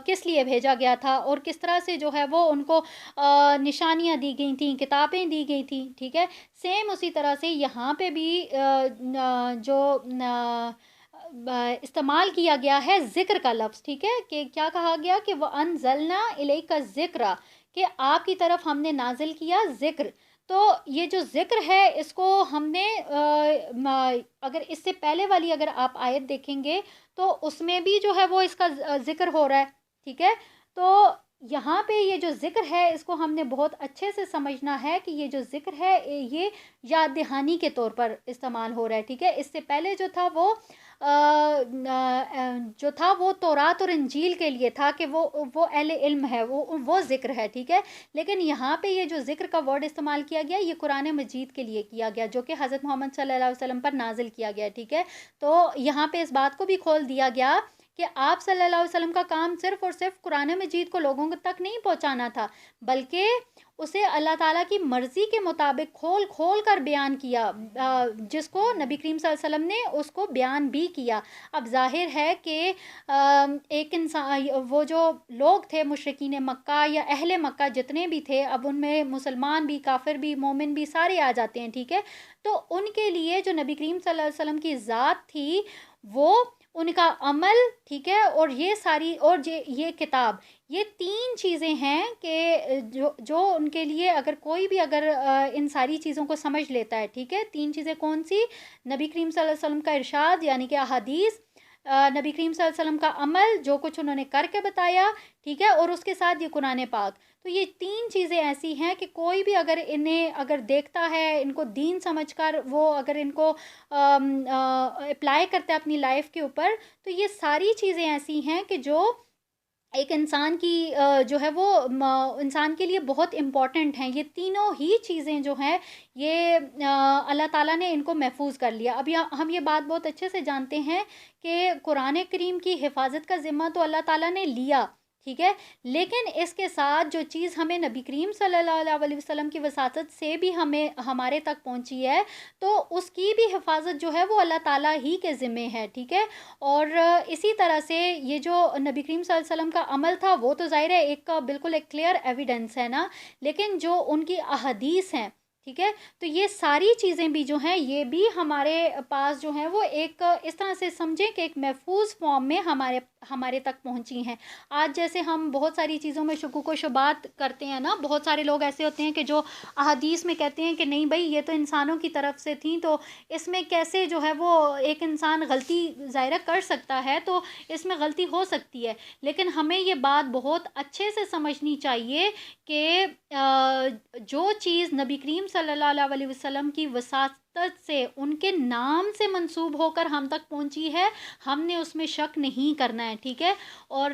کس لیے بھیجا گیا تھا اور کس طرح سے جو ہے وہ ان کو نشانیاں دی گئی تھیں، کتابیں دی گئی تھیں، ٹھیک ہے۔ سیم اسی طرح سے یہاں پہ بھی جو استعمال کیا گیا ہے ذکر کا لفظ، ٹھیک ہے، کہ کیا کہا گیا کہ وَأَنزَلْنَا إِلَيْكَ الذِّكْرَ، کہ آپ کی طرف ہم نے نازل کیا ذکر۔ تو یہ جو ذکر ہے اس کو ہم نے اگر اس سے پہلے والی اگر آپ آیت دیکھیں گے تو اس میں بھی جو ہے وہ اس کا ذکر ہو رہا ہے، ٹھیک ہے۔ تو یہاں پہ یہ جو ذکر ہے اس کو ہم نے بہت اچھے سے سمجھنا ہے کہ یہ جو ذکر ہے یہ یاد دہانی کے طور پر استعمال ہو رہا ہے، ٹھیک ہے۔ اس سے پہلے جو تھا وہ تورات اور انجیل کے لیے تھا کہ وہ اہل علم ہے، وہ ذکر ہے، ٹھیک ہے۔ لیکن یہاں پہ یہ جو ذکر کا ورڈ استعمال کیا گیا یہ قرآن مجید کے لیے کیا گیا جو کہ حضرت محمد صلی اللہ علیہ وسلم پر نازل کیا گیا، ٹھیک ہے۔ تو یہاں پہ اس بات کو بھی کھول دیا گیا کہ آپ صلی اللہ علیہ وسلم کا کام صرف اور صرف قرآن مجید کو لوگوں تک نہیں پہنچانا تھا، بلکہ اسے اللہ تعالیٰ کی مرضی کے مطابق کھول کھول کر بیان کیا، جس کو نبی کریم صلی اللہ علیہ وسلم نے اس کو بیان بھی کیا۔ اب ظاہر ہے کہ ایک انسان، وہ جو لوگ تھے مشرکین مکہ یا اہل مکہ جتنے بھی تھے، اب ان میں مسلمان بھی، کافر بھی، مومن بھی سارے آ جاتے ہیں، ٹھیک ہے۔ تو ان کے لیے جو نبی کریم صلی اللہ علیہ وسلم کی ذات تھی، وہ ان کا عمل، ٹھیک ہے، اور یہ ساری اور یہ کتاب، یہ تین چیزیں ہیں کہ جو ان کے لیے اگر کوئی بھی اگر ان ساری چیزوں کو سمجھ لیتا ہے، ٹھیک ہے۔ تین چیزیں کون سی؟ نبی کریم صلی اللہ علیہ وسلم کا ارشاد یعنی کہ احادیث، نبی کریم صلی اللہ علیہ وسلم کا عمل جو کچھ انہوں نے کر کے بتایا، ٹھیک ہے، اور اس کے ساتھ یہ قرآن پاک۔ تو یہ تین چیزیں ایسی ہیں کہ کوئی بھی اگر انہیں اگر دیکھتا ہے، ان کو دین سمجھ کر وہ اگر ان کو اپلائی کرتا ہے اپنی لائف کے اوپر، تو یہ ساری چیزیں ایسی ہیں کہ جو ایک انسان کی جو ہے وہ انسان کے لیے بہت امپورٹنٹ ہیں. یہ تینوں ہی چیزیں جو ہیں یہ اللہ تعالیٰ نے ان کو محفوظ کر لیا. اب ہم یہ بات بہت اچھے سے جانتے ہیں کہ قرآن کریم کی حفاظت کا ذمہ تو اللہ تعالیٰ نے لیا، ٹھیک ہے، لیکن اس کے ساتھ جو چیز ہمیں نبی کریم صلی اللہ علیہ وسلم کی وساطت سے بھی ہمارے تک پہنچی ہے، تو اس کی بھی حفاظت جو ہے وہ اللہ تعالیٰ ہی کے ذمے ہے، ٹھیک ہے. اور اسی طرح سے یہ جو نبی کریم صلی اللہ علیہ وسلم کا عمل تھا وہ تو ظاہر ہے ایک کا بالکل ایک کلیئر ایویڈنس ہے نا، لیکن جو ان کی احادیث ہیں، ٹھیک ہے، تو یہ ساری چیزیں بھی جو ہیں یہ بھی ہمارے پاس جو ہیں وہ ایک اس طرح سے سمجھیں کہ ایک محفوظ فارم میں ہمارے تک پہنچی ہیں. آج جیسے ہم بہت ساری چیزوں میں شکوک و شبات کرتے ہیں نا، بہت سارے لوگ ایسے ہوتے ہیں کہ جو احادیث میں کہتے ہیں کہ نہیں بھائی یہ تو انسانوں کی طرف سے تھیں، تو اس میں کیسے جو ہے وہ ایک انسان غلطی ظاہرہ کر سکتا ہے، تو اس میں غلطی ہو سکتی ہے. لیکن ہمیں یہ بات بہت اچھے سے سمجھنی چاہیے کہ جو چیز نبی کریم صلی اللہ علیہ وسلم کی وساطت سے ان کے نام سے منسوب ہو کر ہم تک پہنچی ہے، ہم نے اس میں شک نہیں کرنا ہے، ٹھیک ہے. اور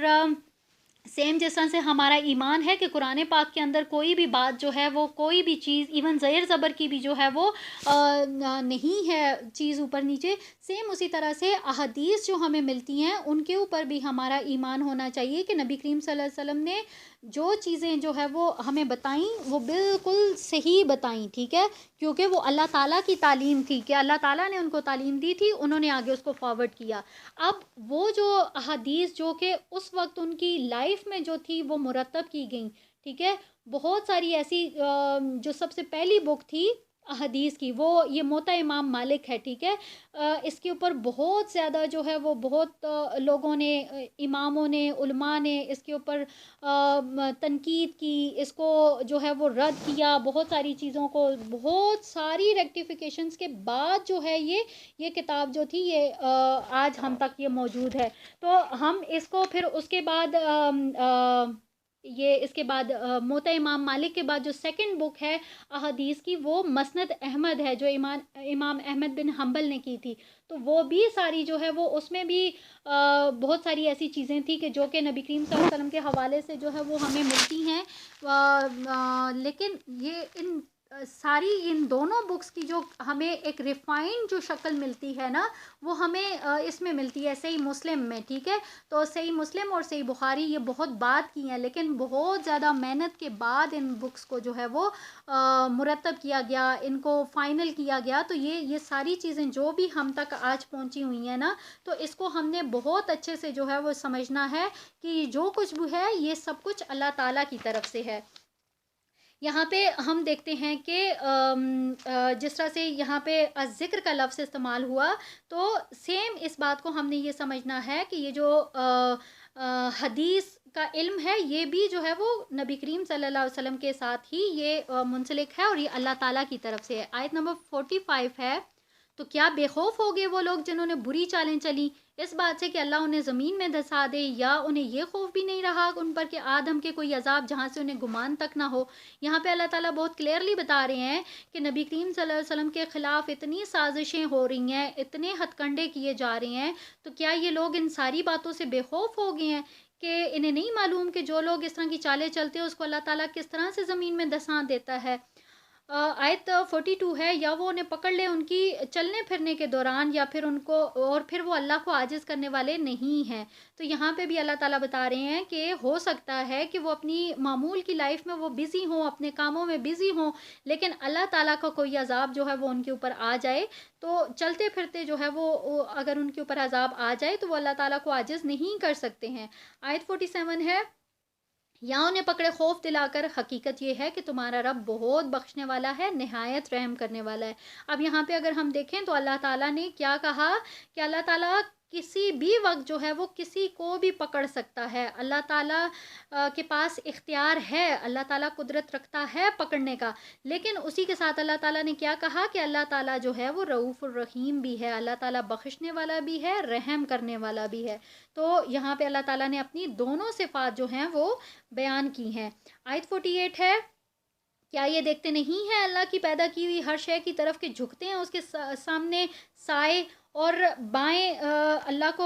سیم جس طرح سے ہمارا ایمان ہے کہ قرآن پاک کے اندر کوئی بھی بات جو ہے وہ کوئی بھی چیز ایون زیر زبر کی بھی جو ہے وہ نہیں ہے چیز اوپر نیچے، سیم اسی طرح سے احادیث جو ہمیں ملتی ہیں ان کے اوپر بھی ہمارا ایمان ہونا چاہیے کہ نبی کریم صلی اللہ علیہ وسلم نے جو چیزیں جو ہے وہ ہمیں بتائیں وہ بالکل صحیح بتائیں، ٹھیک ہے، کیونکہ وہ اللہ تعالیٰ کی تعلیم تھی کہ اللہ تعالیٰ نے ان کو تعلیم دی تھی، انہوں نے آگے اس کو فارورڈ کیا. اب وہ جو احادیث جو کہ اس وقت ان کی لائف میں جو تھی وہ مرتب کی گئیں، ٹھیک ہے، بہت ساری ایسی جو سب سے پہلی بک تھی احادیث کی وہ یہ موطا امام مالک ہے، ٹھیک ہے. اس کے اوپر بہت زیادہ جو ہے وہ بہت لوگوں نے اماموں نے علماء نے اس کے اوپر تنقید کی، اس کو جو ہے وہ رد کیا، بہت ساری چیزوں کو بہت ساری ریکٹیفیکیشنز کے بعد جو ہے یہ کتاب جو تھی یہ آج ہم تک یہ موجود ہے. تو ہم اس کو پھر اس کے بعد اس کے بعد موطا امام مالک کے بعد جو سیکنڈ بک ہے احادیث کی وہ مسند احمد ہے جو امام احمد بن حنبل نے کی تھی. تو وہ بھی ساری جو ہے وہ اس میں بھی بہت ساری ایسی چیزیں تھیں کہ جو کہ نبی کریم صلی اللہ علیہ وسلم کے حوالے سے جو ہے وہ ہمیں ملتی ہیں. لیکن یہ ان دونوں بکس کی جو ہمیں ایک ریفائنڈ جو شکل ملتی ہے نا وہ ہمیں اس میں ملتی ہے صحیح مسلم میں، ٹھیک ہے. تو صحیح مسلم اور صحیح بخاری یہ بہت بات کی ہیں لیکن بہت زیادہ محنت کے بعد ان بکس کو جو ہے وہ مرتب کیا گیا، ان کو فائنل کیا گیا. تو یہ ساری چیزیں جو بھی ہم تک آج پہنچی ہوئی ہیں نا تو اس کو ہم نے بہت اچھے سے جو ہے وہ سمجھنا ہے کہ جو کچھ بھی ہے یہ سب کچھ اللہ تعالیٰ کی طرف سے ہے. یہاں پہ ہم دیکھتے ہیں کہ جس طرح سے یہاں پہ ذکر کا لفظ استعمال ہوا تو سیم اس بات کو ہم نے یہ سمجھنا ہے کہ یہ جو حدیث کا علم ہے یہ بھی جو ہے وہ نبی کریم صلی اللہ علیہ وسلم کے ساتھ ہی یہ منسلک ہے اور یہ اللہ تعالیٰ کی طرف سے ہے. آیت نمبر 45 ہے، تو کیا بے خوف ہو گئے وہ لوگ جنہوں نے بری چالیں چلی اس بات سے کہ اللہ انہیں زمین میں دھسا دے، یا انہیں یہ خوف بھی نہیں رہا ان پر کہ آدم کے کوئی عذاب جہاں سے انہیں گمان تک نہ ہو. یہاں پہ اللہ تعالیٰ بہت کلیئرلی بتا رہے ہیں کہ نبی کریم صلی اللہ علیہ وسلم کے خلاف اتنی سازشیں ہو رہی ہیں، اتنے ہتھ کنڈے کیے جا رہے ہیں، تو کیا یہ لوگ ان ساری باتوں سے بے خوف ہو گئے ہیں کہ انہیں نہیں معلوم کہ جو لوگ اس طرح کی چالیں چلتے ہیں اس کو اللہ تعالیٰ کس طرح سے زمین میں دھسا دیتا ہے. آیت 42 ہے، یا وہ انہیں پکڑ لے ان کی چلنے پھرنے کے دوران یا پھر ان کو اور پھر وہ اللہ کو عاجز کرنے والے نہیں ہیں. تو یہاں پہ بھی اللہ تعالیٰ بتا رہے ہیں کہ ہو سکتا ہے کہ وہ اپنی معمول کی لائف میں وہ بزی ہوں، اپنے کاموں میں بزی ہوں، لیکن اللہ تعالیٰ کا کوئی عذاب جو ہے وہ ان کے اوپر آ جائے تو چلتے پھرتے جو ہے وہ اگر ان کے اوپر عذاب آ جائے تو وہ اللہ تعالیٰ کو عاجز نہیں کر سکتے ہیں. آیت 47 ہے، یا انہیں پکڑے خوف دلا کر، حقیقت یہ ہے کہ تمہارا رب بہت بخشنے والا ہے، نہایت رحم کرنے والا ہے. اب یہاں پہ اگر ہم دیکھیں تو اللہ تعالیٰ نے کیا کہا کہ اللہ تعالیٰ کسی بھی وقت جو ہے وہ کسی کو بھی پکڑ سکتا ہے. اللہ تعالیٰ کے پاس اختیار ہے، اللہ تعالیٰ قدرت رکھتا ہے پکڑنے کا، لیکن اسی کے ساتھ اللہ تعالیٰ نے کیا کہا کہ اللہ تعالیٰ جو ہے وہ رؤوف الرحیم بھی ہے، اللہ تعالیٰ بخشنے والا بھی ہے، رحم کرنے والا بھی ہے. تو یہاں پہ اللہ تعالیٰ نے اپنی دونوں صفات جو ہیں وہ بیان کی ہیں. آیت 48 ہے، کیا یہ دیکھتے نہیں ہیں اللہ کی پیدا کی ہوئی ہر شے کی طرف کہ جھکتے ہیں اس کے سامنے سائے اور بائیں اللہ کو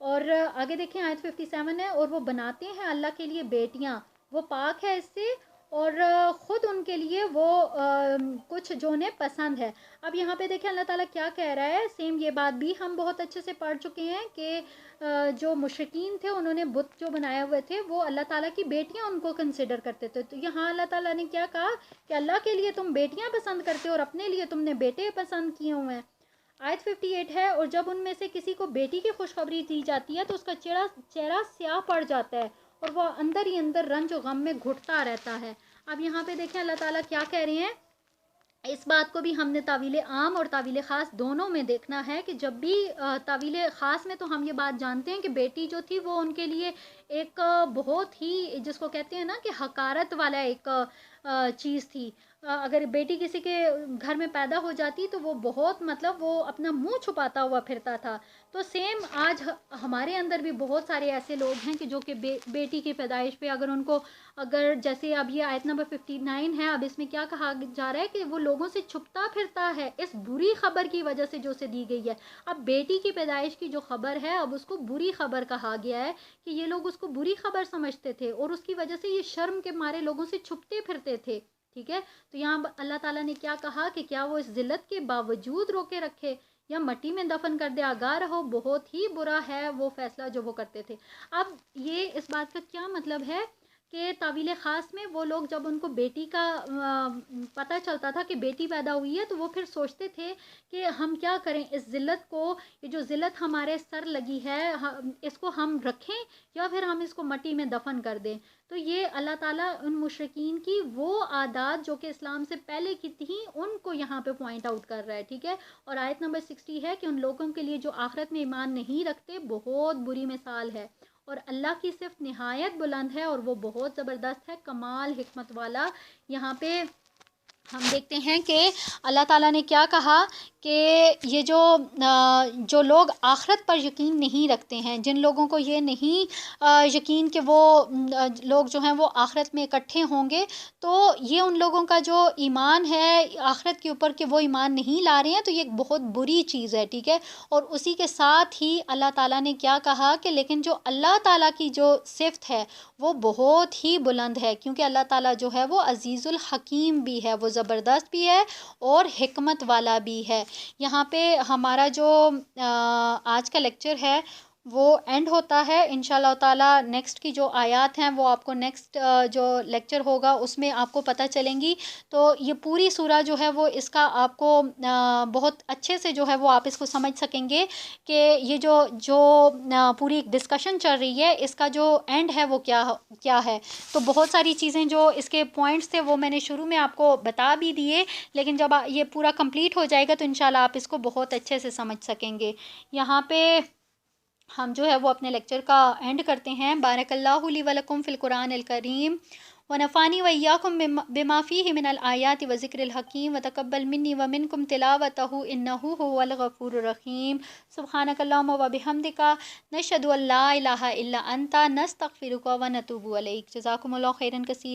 اور آگے دیکھیں آیت 57 ہے، اور وہ بناتے ہیں اللہ کے لیے بیٹیاں، وہ پاک ہے اس سے، اور خود ان کے لیے وہ کچھ جو انہیں پسند ہے۔ اب یہاں پہ دیکھیں اللہ تعالیٰ کیا کہہ رہا ہے، سیم یہ بات بھی ہم بہت اچھے سے پڑھ چکے ہیں کہ جو مشرکین تھے انہوں نے بت جو بنائے ہوئے تھے وہ اللہ تعالیٰ کی بیٹیاں ان کو کنسیڈر کرتے تھے، تو یہاں اللہ تعالیٰ نے کیا کہا کہ اللہ کے لیے تم بیٹیاں پسند کرتے ہو اور اپنے لیے تم نے بیٹے پسند کیے ہوئے ہیں۔ آیت 58 ہے، اور جب ان میں سے کسی کو بیٹی کی خوشخبری دی جاتی ہے تو اس کا چہرہ سیاہ پڑ جاتا ہے اور وہ اندر ہی اندر رنج و غم میں گھٹتا رہتا ہے۔ اب یہاں پہ دیکھیں اللہ تعالیٰ کیا کہہ رہے ہیں، اس بات کو بھی ہم نے تعویل عام اور تعویل خاص دونوں میں دیکھنا ہے کہ جب بھی تعویل خاص میں تو ہم یہ بات جانتے ہیں کہ بیٹی جو تھی وہ ان کے لیے ایک بہت ہی جس کو کہتے ہیں نا کہ حقارت والا ایک چیز تھی۔ اگر بیٹی کسی کے گھر میں پیدا ہو جاتی تو وہ بہت مطلب وہ اپنا منہ چھپاتا ہوا پھرتا تھا۔ تو سیم آج ہمارے اندر بھی بہت سارے ایسے لوگ ہیں کہ جو کہ بیٹی کی پیدائش پہ اگر جیسے اب یہ آیت نمبر 59 ہے، اب اس میں کیا کہا جا رہا ہے کہ وہ لوگوں سے چھپتا پھرتا ہے اس بری خبر کی وجہ سے جو اسے دی گئی ہے۔ اب بیٹی کی پیدائش کی جو خبر ہے اب اس کو بری خبر کہا گیا ہے کہ یہ لوگ اس کو بری خبر سمجھتے تھے اور اس کی وجہ سے یہ شرم کے مارے لوگوں سے چھپتے پھرتے تھے، ٹھیک ہے۔ تو یہاں اللہ تعالیٰ نے کیا کہا کہ کیا وہ اس ذلت کے باوجود روکے رکھے یا مٹی میں دفن کر دے، آگاہ رہو بہت ہی برا ہے وہ فیصلہ جو وہ کرتے تھے۔ اب یہ اس بات کا کیا مطلب ہے کہ تعویل خاص میں وہ لوگ جب ان کو بیٹی کا پتہ چلتا تھا کہ بیٹی پیدا ہوئی ہے تو وہ پھر سوچتے تھے کہ ہم کیا کریں اس ذلت کو، یہ جو ذلت ہمارے سر لگی ہے اس کو ہم رکھیں یا پھر ہم اس کو مٹی میں دفن کر دیں۔ تو یہ اللہ تعالیٰ ان مشرکین کی وہ عادات جو کہ اسلام سے پہلے کی تھیں ان کو یہاں پہ پوائنٹ آؤٹ کر رہا ہے، ٹھیک ہے۔ اور آیت نمبر 60 ہے کہ ان لوگوں کے لیے جو آخرت میں ایمان نہیں رکھتے بہت بری مثال ہے، اور اللہ کی صفت نہایت بلند ہے اور وہ بہت زبردست ہے، کمال حکمت والا۔ یہاں پہ ہم دیکھتے ہیں کہ اللہ تعالیٰ نے کیا کہا کہ یہ جو لوگ آخرت پر یقین نہیں رکھتے ہیں، جن لوگوں کو یہ نہیں یقین کہ وہ لوگ جو ہیں وہ آخرت میں اکٹھے ہوں گے، تو یہ ان لوگوں کا جو ایمان ہے آخرت کے اوپر کہ وہ ایمان نہیں لا رہے ہیں، تو یہ ایک بہت بری چیز ہے، ٹھیک ہے۔ اور اسی کے ساتھ ہی اللہ تعالیٰ نے کیا کہا کہ لیکن جو اللہ تعالیٰ کی جو صفت ہے وہ بہت ہی بلند ہے، کیونکہ اللہ تعالیٰ جو ہے وہ عزیز الحکیم بھی ہے، وہ زبردست بھی ہے اور حکمت والا بھی ہے۔ یہاں پہ ہمارا جو آج کا لیکچر ہے وہ اینڈ ہوتا ہے، انشاءاللہ تعالیٰ نیکسٹ کی جو آیات ہیں وہ آپ کو نیکسٹ جو لیکچر ہوگا اس میں آپ کو پتہ چلیں گی۔ تو یہ پوری سورہ جو ہے وہ اس کا آپ کو بہت اچھے سے جو ہے وہ آپ اس کو سمجھ سکیں گے کہ یہ جو پوری ایک ڈسکشن چل رہی ہے اس کا جو اینڈ ہے وہ کیا ہے۔ تو بہت ساری چیزیں جو اس کے پوائنٹس تھے وہ میں نے شروع میں آپ کو بتا بھی دیے، لیکن جب یہ پورا کمپلیٹ ہو جائے گا تو انشاءاللہ آپ اس کو بہت اچھے سے سمجھ سکیں گے۔ یہاں پہ ہم جو ہے وہ اپنے لیکچر کا اینڈ کرتے ہیں۔ بارک اللہ لی و لکم فی القرآن الکریم ونفعنی وإیاکم بما فیہ من الآیات وذکر الحکیم وتقبل منی ومنکم تلاوتہ انہ هو الغفور الرحیم۔ سبحانک اللہم وبحمدک نشہد ان لا الہ الا انت نستغفرک ونتوب الیک۔ جزاکم اللہ خیرا کثیرا۔